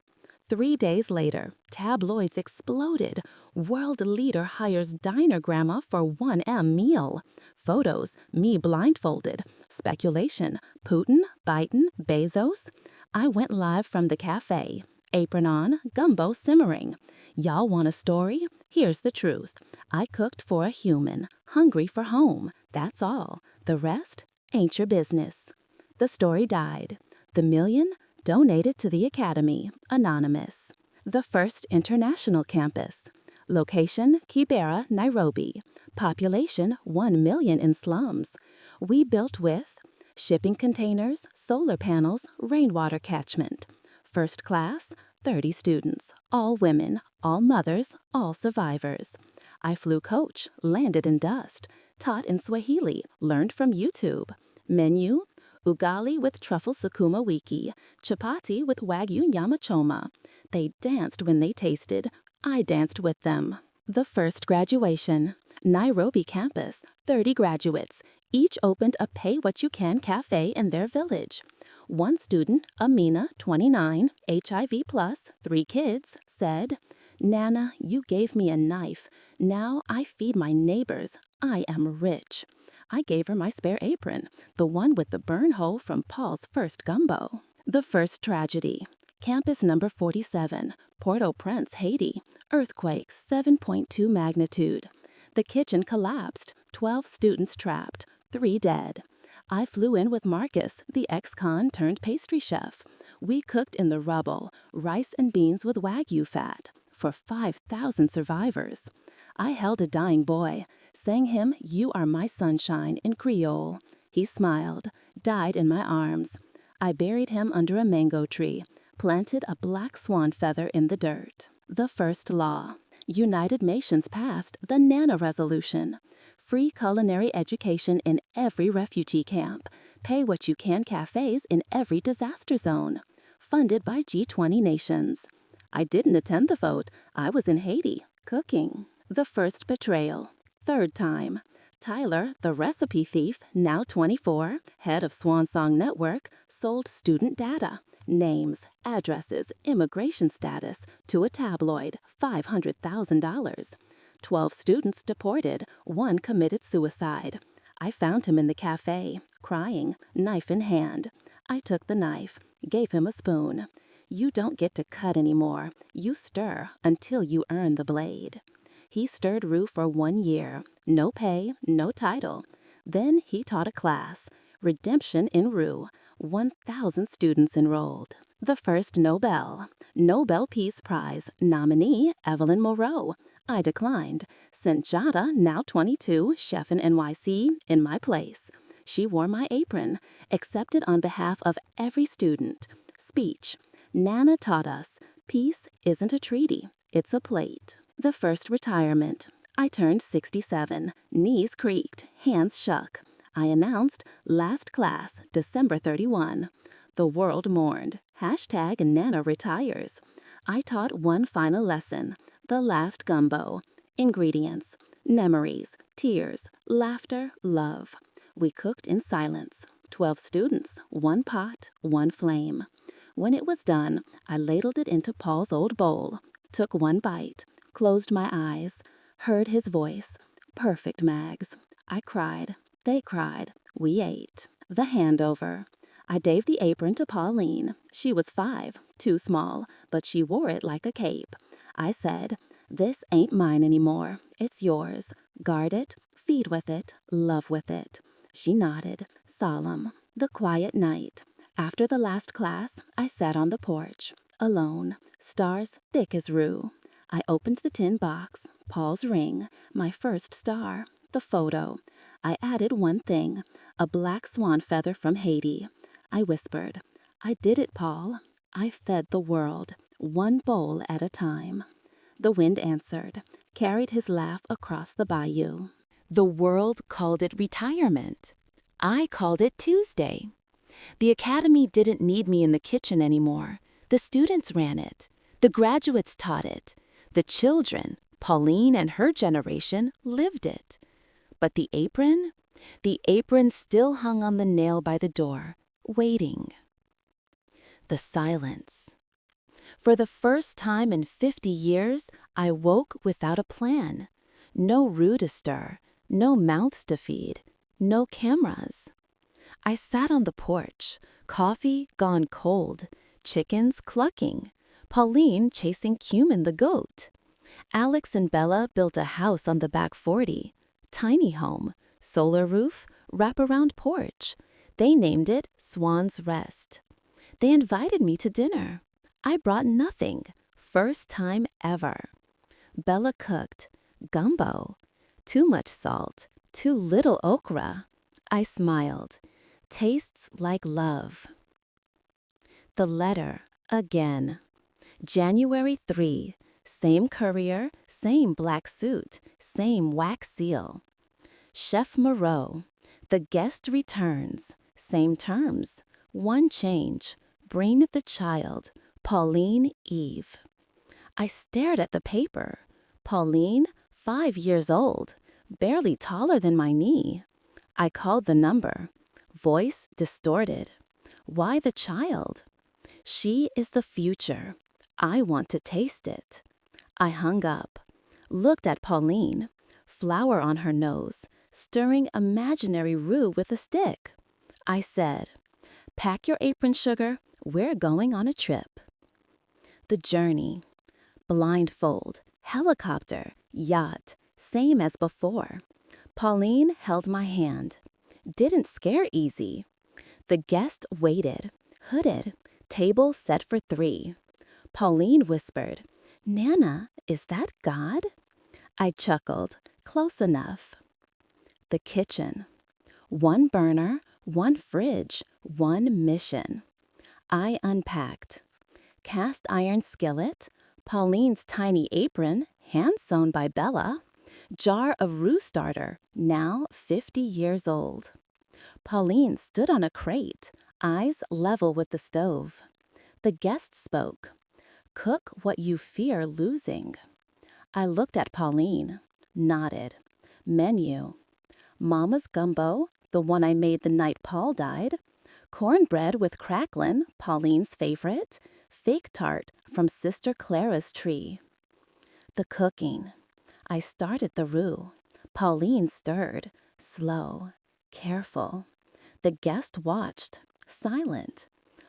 3 days later, tabloids exploded. World leader hires diner grandma for 1M meal. Photos, me blindfolded. Speculation, Putin, Biden, Bezos. I went live from the cafe. Apron on, gumbo simmering. Y'all want a story? Here's the truth. I cooked for a human, hungry for home. That's all. The rest ain't your business. The story died. The million donated to the Academy, anonymous. The first international campus. Location, Kibera, Nairobi. Population, 1 million in slums. We built with shipping containers, solar panels, rainwater catchment. First class, 30 students, all women, all mothers, all survivors. I flew coach, landed in dust, taught in Swahili, learned from YouTube. Menu, ugali with truffle sukuma wiki, chapati with wagyu nyama choma. They danced when they tasted. I danced with them. The first graduation. Nairobi campus, 30 graduates. Each opened a pay-what-you-can cafe in their village. One student, Amina, 29, HIV+, 3 kids, said, Nana, you gave me a knife. Now I feed my neighbors. I am rich. I gave her my spare apron, the one with the burn hole from Paul's first gumbo. The first tragedy. Campus number 47, Port-au-Prince, Haiti. Earthquake, 7.2 magnitude. The kitchen collapsed, 12 students trapped, 3 dead. I flew in with Marcus, the ex-con turned pastry chef. We cooked in the rubble, rice and beans with wagyu fat, for 5,000 survivors. I held a dying boy, sang him You Are My Sunshine in Creole. He smiled, died in my arms. I buried him under a mango tree, planted a black swan feather in the dirt. The first law. United Nations passed the Nana Resolution. Free culinary education in every refugee camp. Pay what you can cafes in every disaster zone. Funded by G20 nations. I didn't attend the vote. I was in Haiti, cooking. The first betrayal. 3rd time. Tyler, the recipe thief, now 24, head of Swan Song Network, sold student data, names, addresses, immigration status to a tabloid, $500,000. 12 students deported, one committed suicide. I found him in the cafe, crying, knife in hand. I took the knife, gave him a spoon. You don't get to cut anymore. You stir until you earn the blade. He stirred roux for 1 year. No pay, no title. Then he taught a class. Redemption in roux. 1,000 students enrolled. The first Nobel Peace Prize nominee, Evelyn Moreau. I declined. Sent Jada, now 22, chef in NYC, in my place. She wore my apron. Accepted on behalf of every student. Speech. Nana taught us, peace isn't a treaty, it's a plate. The first retirement. I turned 67. Knees creaked, hands shook. I announced, last class, December 31. The world mourned. Hashtag Nana retires. I taught one final lesson. The last gumbo. Ingredients. Memories, tears, laughter, love. We cooked in silence. 12 students, 1 pot, 1 flame. When it was done, I ladled it into Paul's old bowl, took 1 bite, closed my eyes, heard his voice. Perfect, Mags. I cried. They cried. We ate. The handover. I gave the apron to Pauline. She was 5, too small, but she wore it like a cape. I said, "This ain't mine anymore. It's yours. Guard it, feed with it, love with it." She nodded, solemn. The quiet night. After the last class, I sat on the porch, alone, stars thick as roux. I opened the tin box, Paul's ring, my first star, the photo. I added 1 thing, a black swan feather from Haiti. I whispered, "I did it, Paul. I fed the world, 1 bowl at a time." The wind answered, carried his laugh across the bayou. The world called it retirement. I called it Tuesday. The academy didn't need me in the kitchen anymore. The students ran it. The graduates taught it. The children, Pauline and her generation, lived it. But the apron? The apron still hung on the nail by the door, waiting. The silence. For the first time in 50 years, I woke without a plan. No roux to stir, no mouths to feed, no cameras. I sat on the porch, coffee gone cold, chickens clucking, Pauline chasing Cumin the goat. Alex and Bella built a house on the back 40, tiny home, solar roof, wraparound porch. They named it Swan's Rest. They invited me to dinner. I brought nothing, first time ever. Bella cooked, gumbo, too much salt, too little okra. I smiled. Tastes like love. The letter, again. January 3, same courier, same black suit, same wax seal. Chef Moreau, the guest returns, same terms, 1 change, bring the child, Pauline Eve. I stared at the paper. Pauline, 5 years old, barely taller than my knee. I called the number. Voice distorted. Why the child? She is the future. I want to taste it. I hung up. Looked at Pauline. Flour on her nose, stirring imaginary roux with a stick. I said, "Pack your apron, sugar. We're going on a trip." The journey. Blindfold, helicopter, yacht, same as before. Pauline held my hand. Didn't scare easy. The guest waited, hooded, table set for 3. Pauline whispered, "Nana, is that God?" I chuckled, close enough. The kitchen. 1 burner, 1 fridge, 1 mission. I unpacked. Cast iron skillet, Pauline's tiny apron, hand sewn by Bella. Jar of roux starter, now 50 years old. Pauline stood on a crate, eyes level with the stove. The guest spoke. "Cook what you fear losing." I looked at Pauline, nodded. Menu. Mama's gumbo, the one I made the night Paul died. Cornbread with cracklin', Pauline's favorite. Fig tart from Sister Clara's tree. The cooking. I started the roux. Pauline stirred, slow, careful. The guest watched, silent.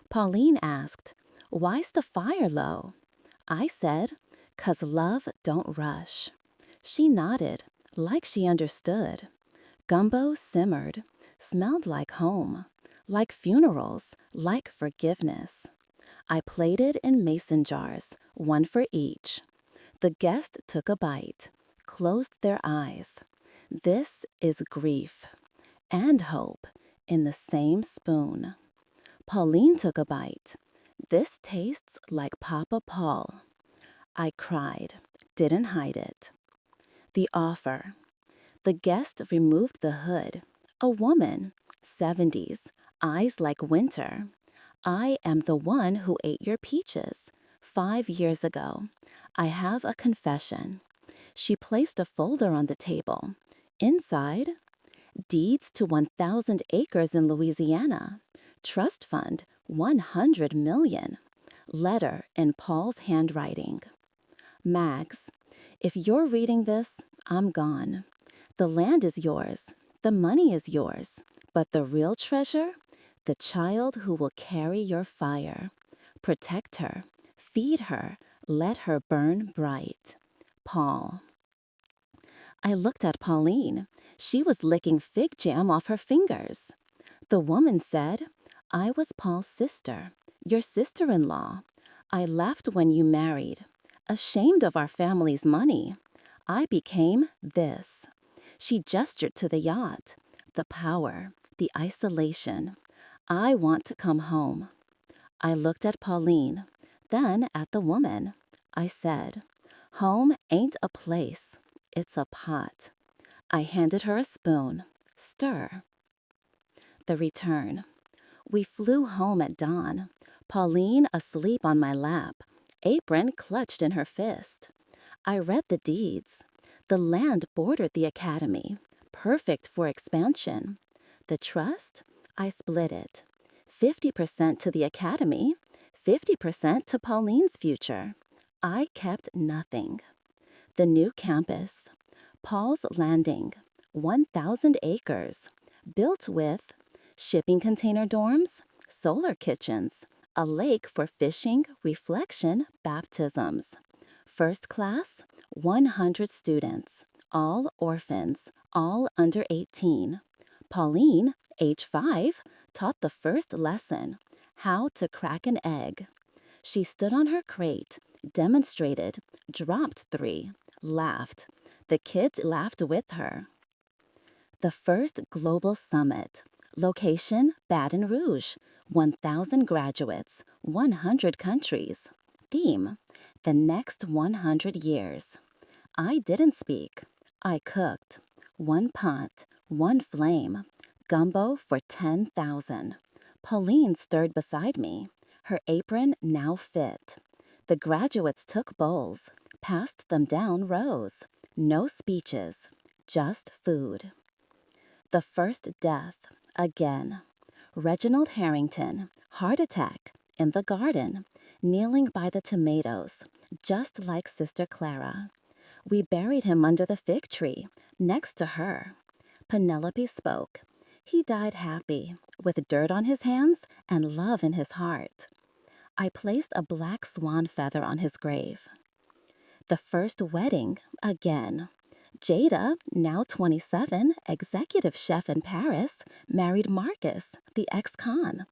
Pauline asked, "Why's the fire low?" I said, "'Cause love don't rush." She nodded, like she understood. Gumbo simmered, smelled like home, like funerals, like forgiveness. I plated in mason jars, one for each. The guest took a bite, closed their eyes. This is grief and hope in the same spoon. Pauline took a bite. This tastes like Papa Paul. I cried, didn't hide it. The offer. The guest removed the hood. A woman, 70s, eyes like winter. I am the one who ate your peaches 5 years ago. I have a confession. She placed a folder on the table. Inside, deeds to 1,000 acres in Louisiana. Trust fund, 100 million. Letter in Paul's handwriting. Mags, if you're reading this, I'm gone. The land is yours. The money is yours. But the real treasure? The child who will carry your fire. Protect her. Feed her. Let her burn bright. Paul. I looked at Pauline. She was licking fig jam off her fingers. The woman said, "I was Paul's sister, your sister-in-law. I left when you married. Ashamed of our family's money, I became this." She gestured to the yacht, the power, the isolation. "I want to come home." I looked at Pauline, then at the woman. I said, "Home ain't a place. It's a pot." I handed her a spoon. Stir. The return. We flew home at dawn. Pauline asleep on my lap, apron clutched in her fist. I read the deeds. The land bordered the academy, perfect for expansion. The trust? I split it. 50% to the academy, 50% to Pauline's future. I kept nothing. The new campus. Paul's Landing, 1,000 acres, built with shipping container dorms, solar kitchens, a lake for fishing, reflection, baptisms. First class, 100 students, all orphans, all under 18. Pauline, age 5, taught the first lesson, how to crack an egg. She stood on her crate, demonstrated, dropped 3, laughed. The kids laughed with her. The first global summit. Location, Baton Rouge. 1,000 graduates, 100 countries. Theme, the next 100 years. I didn't speak. I cooked. 1 pot, 1 flame. Gumbo for 10,000. Pauline stirred beside me. Her apron now fit. The graduates took bowls, passed them down rows. No speeches, just food. The first death, again. Reginald Harrington, heart attack, in the garden, kneeling by the tomatoes, just like Sister Clara. We buried him under the fig tree, next to her. Penelope spoke. He died happy, with dirt on his hands and love in his heart. I placed a black swan feather on his grave. The first wedding, again. Jada, now 27, executive chef in Paris, married Marcus, the ex-con.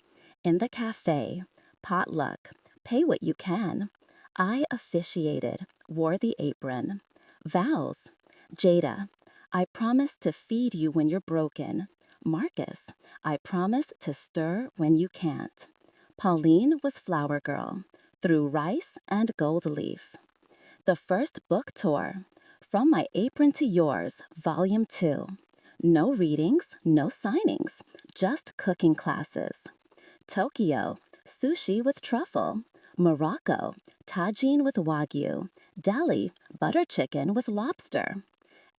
In the cafe, potluck, pay what you can. I officiated, wore the apron. Vows. Jada, I promise to feed you when you're broken. Marcus, I promise to stir when you can't. Pauline was flower girl, through rice and gold leaf. The first book tour, From My Apron to Yours, Volume 2. No readings, no signings, just cooking classes. Tokyo, sushi with truffle. Morocco, tagine with wagyu. Delhi, butter chicken with lobster.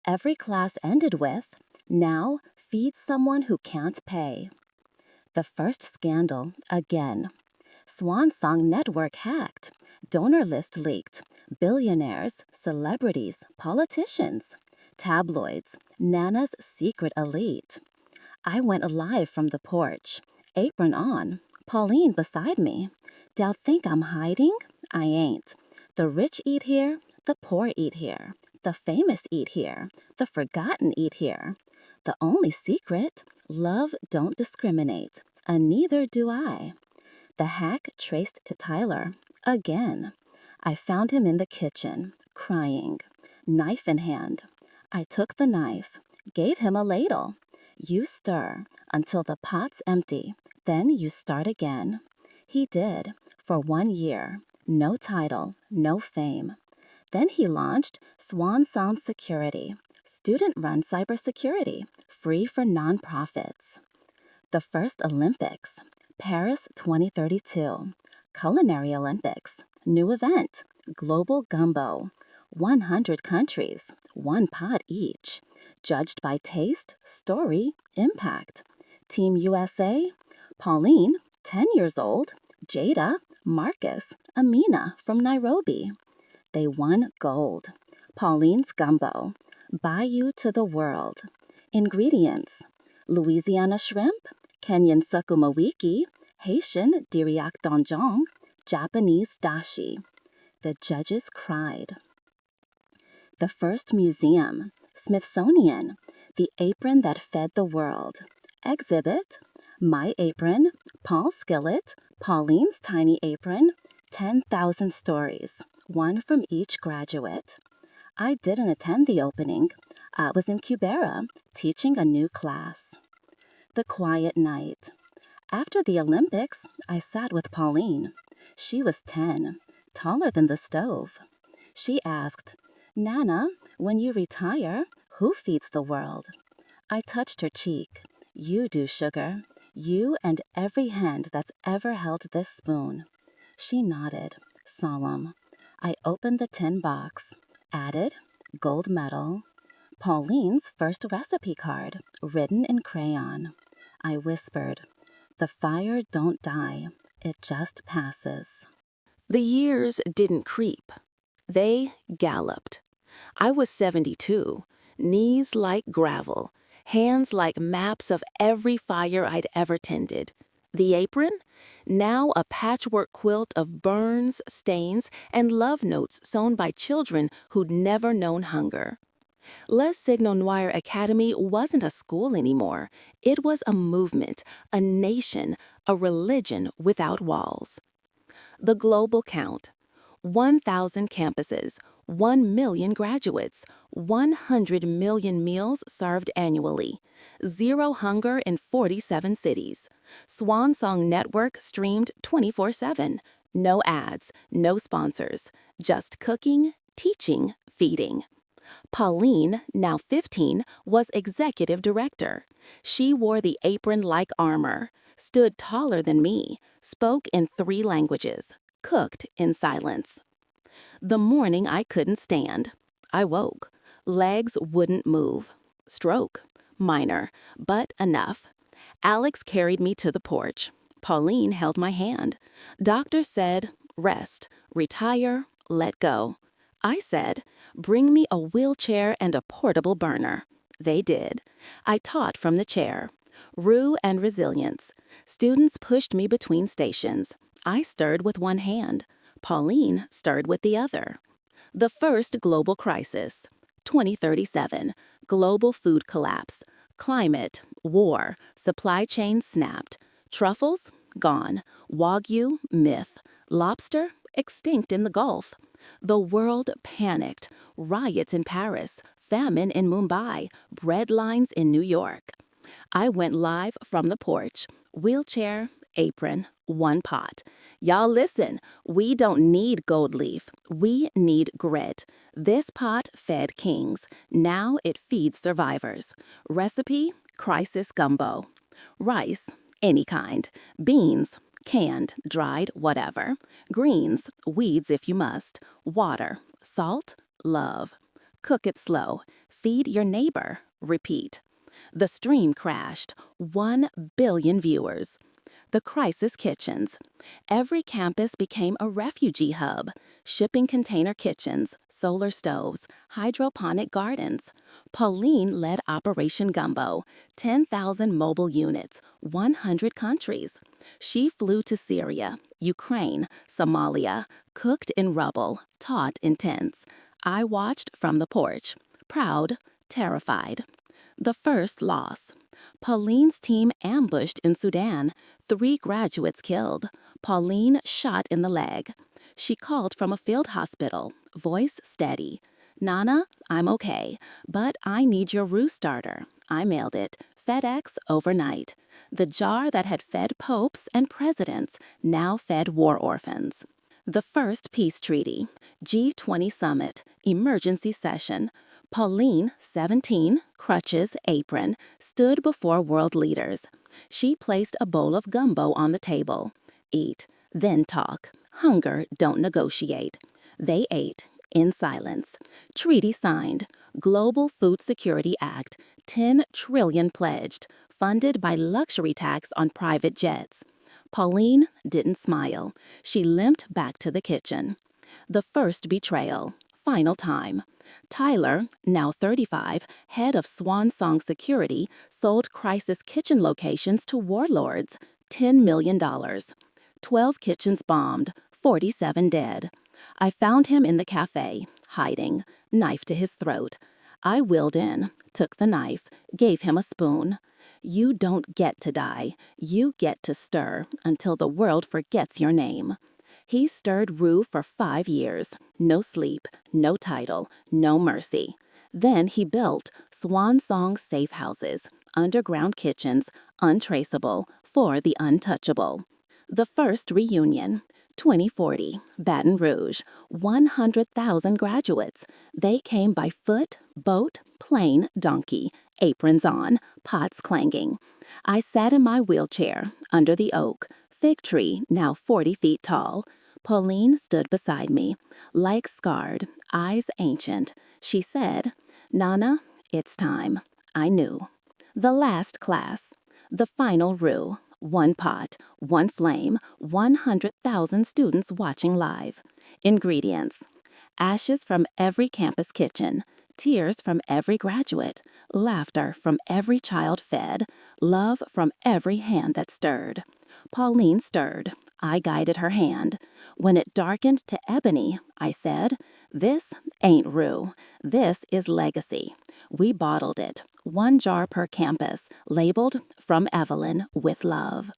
Every class ended with, now Feed someone who can't pay. The first scandal, again. Swan Song Network hacked. Donor list leaked. Billionaires, celebrities, politicians. Tabloids, Nana's secret elite. I went live from the porch, apron on, Pauline beside me. Doubt think I'm hiding? I ain't. The rich eat here, the poor eat here. The famous eat here, the forgotten eat here. The only secret, love don't discriminate, and neither do I. The hack traced to Tyler, again. I found him in the kitchen, crying, knife in hand. I took the knife, gave him a ladle. You stir until the pot's empty, then you start again. He did, for 1 year. No title, no fame. Then he launched Swan Song Security, student-run cybersecurity, free for nonprofits. The first Olympics, Paris 2032. Culinary Olympics, new event, Global Gumbo. 100 countries, one pot each. Judged by taste, story, impact. Team USA, Pauline, 10 years old, Jada, Marcus, Amina from Nairobi. They won gold. Pauline's Gumbo, Bayou to the world. Ingredients, Louisiana shrimp, Kenyan sukuma wiki, Haitian diriak donjong, Japanese dashi. The judges cried. The first museum, Smithsonian, the apron that fed the world. Exhibit, my apron, Paul's skillet, Pauline's tiny apron, 10,000 stories, one from each graduate. I didn't attend the opening. I was in Cubera, teaching a new class. The quiet night. After the Olympics, I sat with Pauline. She was 10, taller than the stove. She asked, Nana, when you retire, who feeds the world? I touched her cheek. You do, sugar. You and every hand that's ever held this spoon. She nodded, solemn. I opened the tin box. Added, gold medal. Pauline's first recipe card, written in crayon. I whispered, the fire don't die. It just passes. The years didn't creep. They galloped. I was 72, knees like gravel, hands like maps of every fire I'd ever tended. The apron? Now a patchwork quilt of burns, stains, and love notes sewn by children who'd never known hunger. Les Signo Noir Academy wasn't a school anymore. It was a movement, a nation, a religion without walls. The global count. 1,000 campuses, 1 million graduates, 100 million meals served annually, zero hunger in 47 cities. Swan Song Network streamed 24/7. No ads, no sponsors, just cooking, teaching, feeding. Pauline, now 15, was executive director. She wore the apron like armor, stood taller than me, spoke in 3 languages, cooked in silence. The morning I couldn't stand. I woke. Legs wouldn't move. Stroke. Minor, but enough. Alex carried me to the porch. Pauline held my hand. Doctor said, rest, retire, let go. I said, bring me a wheelchair and a portable burner. They did. I taught from the chair. Rue and resilience. Students pushed me between stations. I stirred with one hand. Pauline stirred with the other. The first global crisis. 2037. Global food collapse. Climate, war, supply chain snapped. Truffles, gone. Wagyu, myth. Lobster, extinct in the Gulf. The world panicked. Riots in Paris, famine in Mumbai, bread lines in New York. I went live from the porch. Wheelchair, apron, one pot. Y'all listen, we don't need gold leaf. We need grit. This pot fed kings. Now it feeds survivors. Recipe, crisis gumbo. Rice, any kind. Beans, canned, dried, whatever. Greens, weeds if you must. Water, salt, love. Cook it slow. Feed your neighbor. Repeat. The stream crashed. 1 billion viewers. The crisis kitchens. Every campus became a refugee hub. Shipping container kitchens, solar stoves, hydroponic gardens. Pauline led Operation Gumbo, 10,000 mobile units, 100 countries. She flew to Syria, Ukraine, Somalia, cooked in rubble, taught in tents. I watched from the porch, proud, terrified. The first loss. Pauline's team ambushed in Sudan. 3 graduates killed. Pauline shot in the leg. She called from a field hospital, voice steady. Nana, I'm okay, but I need your roux starter. I mailed it. FedEx overnight. The jar that had fed popes and presidents now fed war orphans. The first peace treaty. G20 summit. Emergency session. Pauline, 17, crutches, apron, stood before world leaders. She placed a bowl of gumbo on the table. Eat, then talk. Hunger, don't negotiate. They ate, in silence. Treaty signed. Global Food Security Act, 10 trillion pledged, funded by luxury tax on private jets. Pauline didn't smile. She limped back to the kitchen. The first betrayal. Final time. Tyler, now 35, head of Swan Song Security, sold crisis kitchen locations to warlords. $10 million. 12 kitchens bombed, 47 dead. I found him in the cafe, hiding, knife to his throat. I wheeled in, took the knife, gave him a spoon. You don't get to die. You get to stir until the world forgets your name. He stirred roux for 5 years. No sleep, no title, no mercy. Then he built Swan Song safe houses, underground kitchens, untraceable, for the untouchable. The first reunion. 2040, Baton Rouge, 100,000 graduates. They came by foot, boat, plane, donkey, aprons on, pots clanging. I sat in my wheelchair, under the oak, fig tree now 40 feet tall. Pauline stood beside me, like scarred, eyes ancient. She said, Nana, it's time. I knew. The last class. The final roux. 1 pot, 1 flame, 100,000 students watching live. Ingredients. Ashes from every campus kitchen. Tears from every graduate. Laughter from every child fed. Love from every hand that stirred. Pauline stirred. I guided her hand. When it darkened to ebony, I said, this ain't roux. This is legacy. We bottled it. 1 jar per campus, labeled From Evelyn with Love.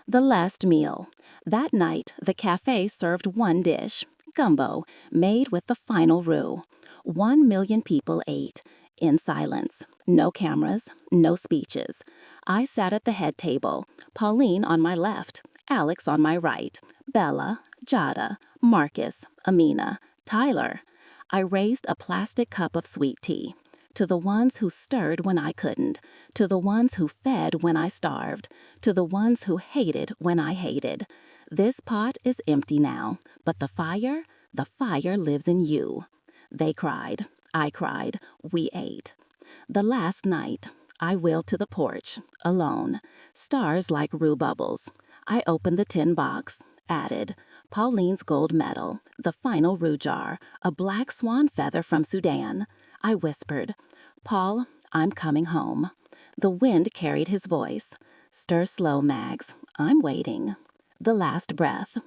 The last meal. That night, the cafe served 1 dish, gumbo, made with the final roux. 1 million people ate. In silence. No cameras, no speeches. I sat at the head table, Pauline on my left, Alex on my right, Bella, Jada, Marcus, Amina, Tyler. I raised a plastic cup of sweet tea. To the ones who stirred when I couldn't, to the ones who fed when I starved, to the ones who hated when I hated. This pot is empty now, but the fire lives in you. They cried. I cried. We ate. The last night, I wheeled to the porch, alone, stars like roux bubbles. I opened the tin box, added Pauline's gold medal, the final roux jar, a black swan feather from Sudan. I whispered, Paul, I'm coming home. The wind carried his voice. Stir slow, Mags. I'm waiting. The last breath.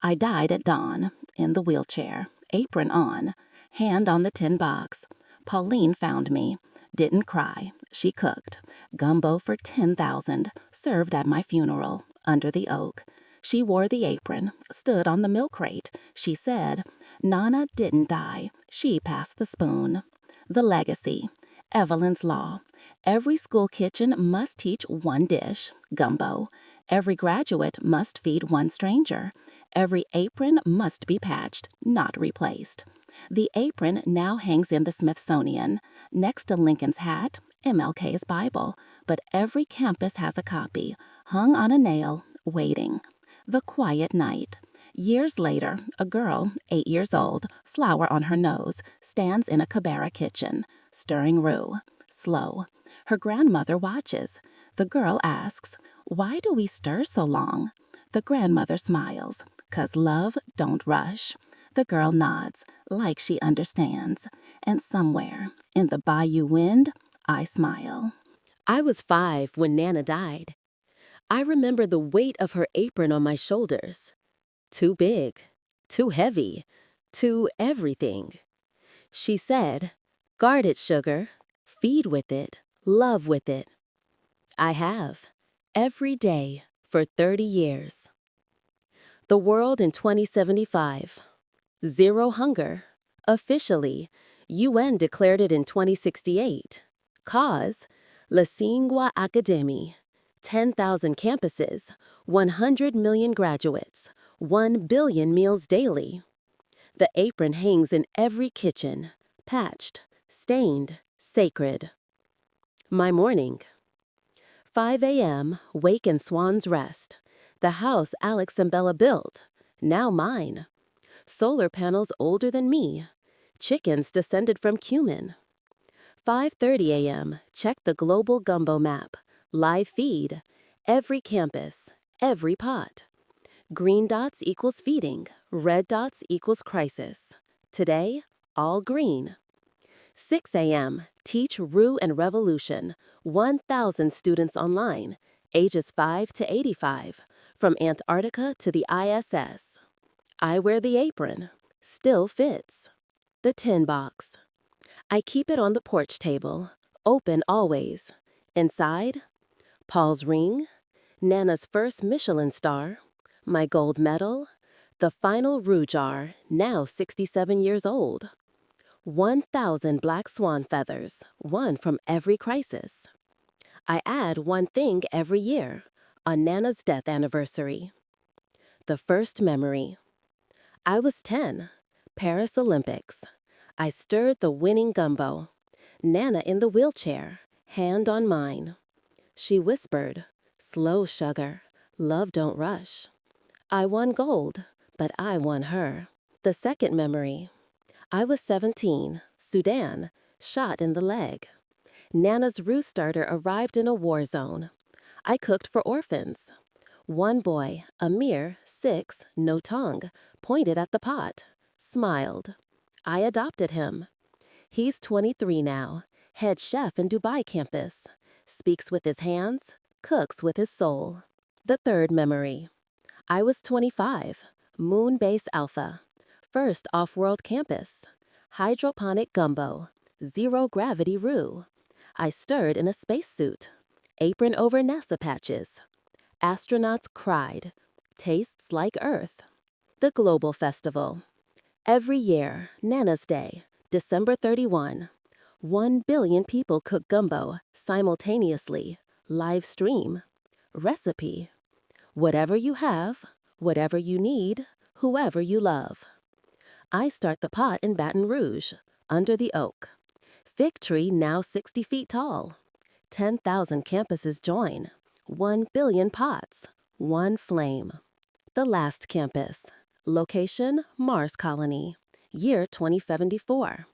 I died at dawn, in the wheelchair, apron on, hand on the tin box. Pauline found me. Didn't cry. She cooked. Gumbo for 10,000, served at my funeral, under the oak. She wore the apron, stood on the milk crate. She said, Nana didn't die. She passed the spoon. The legacy. Evelyn's law. Every school kitchen must teach 1 dish, gumbo. Every graduate must feed 1 stranger. Every apron must be patched, not replaced. The apron now hangs in the Smithsonian, next to Lincoln's hat, MLK's Bible, but every campus has a copy, hung on a nail, waiting. The quiet night. Years later, a girl, 8 years old, flower on her nose, stands in a Cabrera kitchen, stirring roux. slow. Her grandmother watches. The girl asks, "Why do we stir so long?" The grandmother smiles, "'Cause love don't rush." The girl nods, like she understands. And somewhere in the bayou wind, I smile. I was 5 when Nana died. I remember the weight of her apron on my shoulders. Too big, too heavy, too everything. She said, "Guard it, sugar. Feed with it. Love with it." I have. Every day for 30 years. The world in 2075. Zero hunger. Officially, UN declared it in 2068. Cause, La Lingua Academy. 10,000 campuses, 100 million graduates, 1 billion meals daily. The apron hangs in every kitchen, patched, stained, sacred. My morning. 5 a.m., wake in Swan's Rest. The house Alex and Bella built, now mine. Solar panels older than me. Chickens descended from cumin. 5:30 a.m., check the global gumbo map. Live feed. Every campus, every pot. Green dots equals feeding. Red dots equals crisis. Today, all green. 6 a.m., teach Rue and Revolution. 1,000 students online, ages 5 to 85, from Antarctica to the ISS. I wear the apron. Still fits. The tin box. I keep it on the porch table. Open always. Inside, Paul's ring, Nana's first Michelin star, my gold medal, the final Rue jar, now 67 years old. 1,000 black swan feathers, one from every crisis. I add one thing every year, on Nana's death anniversary. The first memory. I was 10, Paris Olympics. I stirred the winning gumbo. Nana in the wheelchair, hand on mine. She whispered, "Slow, sugar. Love don't rush." I won gold, but I won her. The second memory. I was 17, Sudan, shot in the leg. Nana's Roo starter arrived in a war zone. I cooked for orphans. One boy, Amir, 6, no tongue, pointed at the pot, smiled. I adopted him. He's 23 now, head chef in Dubai campus, speaks with his hands, cooks with his soul. The third memory. I was 25, Moon Base Alpha, first off-world campus, hydroponic gumbo, zero gravity roux. I stirred in a spacesuit, apron over NASA patches. Astronauts cried, tastes like Earth. The Global Festival. Every year, Nana's Day, December 31. 1 billion people cook gumbo simultaneously, live stream. Recipe. Whatever you have, whatever you need, whoever you love. I start the pot in Baton Rouge, under the oak. Fig tree now 60 feet tall. 10,000 campuses join. 1 billion pots, one flame. The last campus. Location, Mars Colony. Year 2074.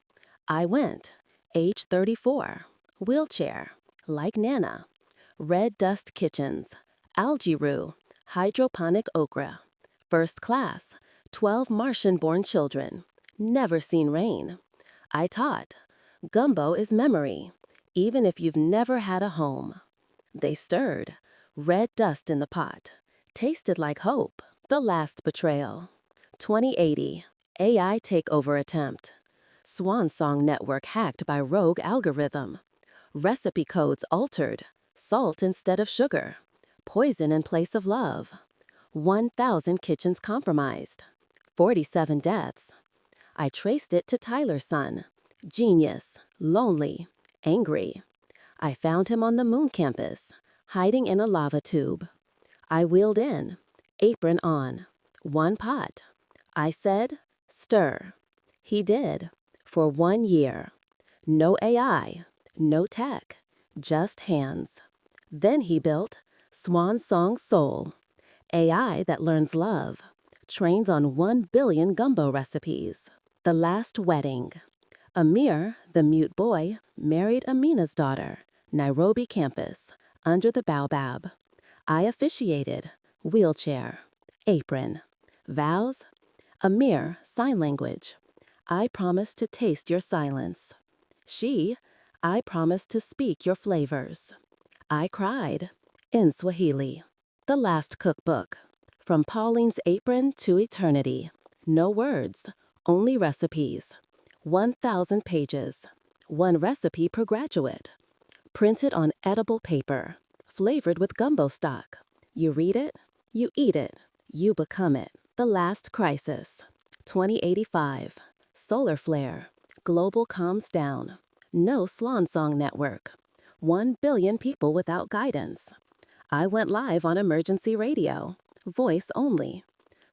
I went. Age 34. Wheelchair. Like Nana. Red dust kitchens. Algae roux. Hydroponic okra. First class. 12 Martian-born children. Never seen rain. I taught. Gumbo is memory, even if you've never had a home. They stirred. Red dust in the pot. Tasted like hope. The last betrayal. 2080. AI takeover attempt. Swan Song network hacked by rogue algorithm. Recipe codes altered. Salt instead of sugar. Poison in place of love. 1,000 kitchens compromised. 47 deaths. I traced it to Tyler's son. Genius. Lonely. Angry. I found him on the moon campus, hiding in a lava tube. I wheeled in. Apron on. One pot. I said, "Stir." He did. For 1 year. No AI. No tech. Just hands. Then he built Swan Song Soul. AI that learns love. Trains on 1 billion gumbo recipes. The last wedding. Amir, the mute boy, married Amina's daughter, Nairobi campus, under the baobab. I officiated, wheelchair, apron. Vows, Amir, sign language. I promise to taste your silence. She, I promise to speak your flavors. I cried, in Swahili. The last cookbook. From Pauline's apron to eternity. No words, only recipes. 1,000 pages. One recipe per graduate. Printed on edible paper. Flavored with gumbo stock. You read it, you eat it, you become it. The Last Crisis. 2085. Solar flare. Global calms down. No swan song network. 1 billion people without guidance. I went live on emergency radio. Voice only.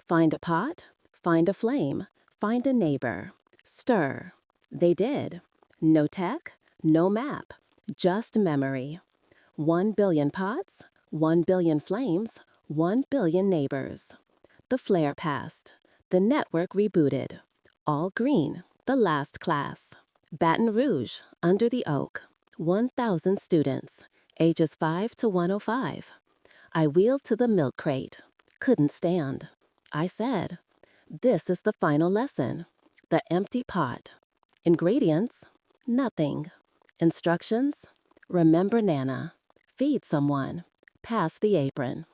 Find a pot, find a flame, find a neighbor. Stir. They did. No tech, no map, just memory. 1 billion pots, 1 billion flames, 1 billion neighbors. The flare passed. The network rebooted. All green. The last class. Baton Rouge, under the oak. 1,000 students, ages 5 to 105. I wheeled to the milk crate. Couldn't stand. I said, "This is the final lesson. The empty pot. Ingredients, nothing. Instructions, remember Nana. Feed someone. Pass the apron.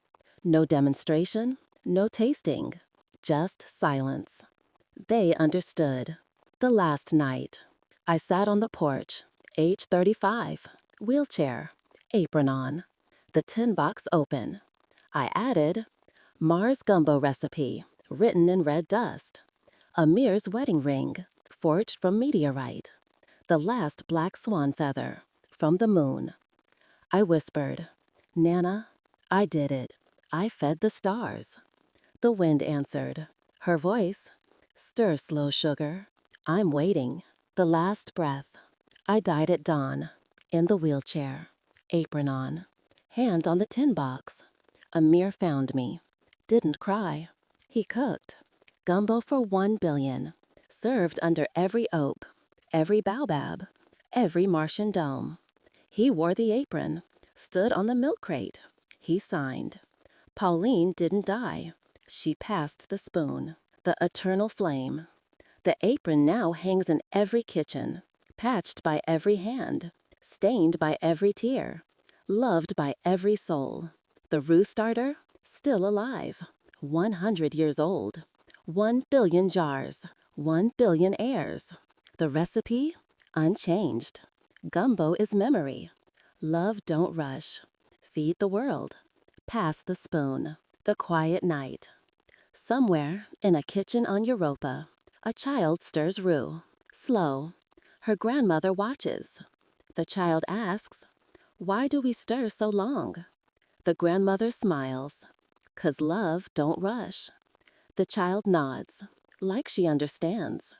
No demonstration, no tasting. Just silence." They understood. The last night. I sat on the porch, age 35, wheelchair, apron on. The tin box open. I added, Mars gumbo recipe, written in red dust. Amir's wedding ring, forged from meteorite. The last black swan feather, from the moon. I whispered, Nana, I did it. I fed the stars. The wind answered. Her voice, stir slow sugar. I'm waiting. The last breath. I died at dawn, in the wheelchair, apron on, hand on the tin box. Amir found me. Didn't cry. He cooked. Gumbo for 1 billion. Served under every oak, every baobab, every Martian dome. He wore the apron, stood on the milk crate. He signed. Pauline didn't die. She passed the spoon. The eternal flame. The apron now hangs in every kitchen, patched by every hand, stained by every tear, loved by every soul. The roux starter, still alive, 100 years old. 1 billion jars, 1 billion heirs. The recipe, unchanged. Gumbo is memory. Love don't rush. Feed the world. Pass the spoon. The quiet night. Somewhere in a kitchen on Europa, a child stirs roux. Slow. Her grandmother watches. The child asks, "Why do we stir so long?" The grandmother smiles. "'Cause love don't rush." The child nods, like she understands.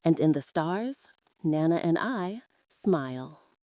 And in the stars, Nana and I smile.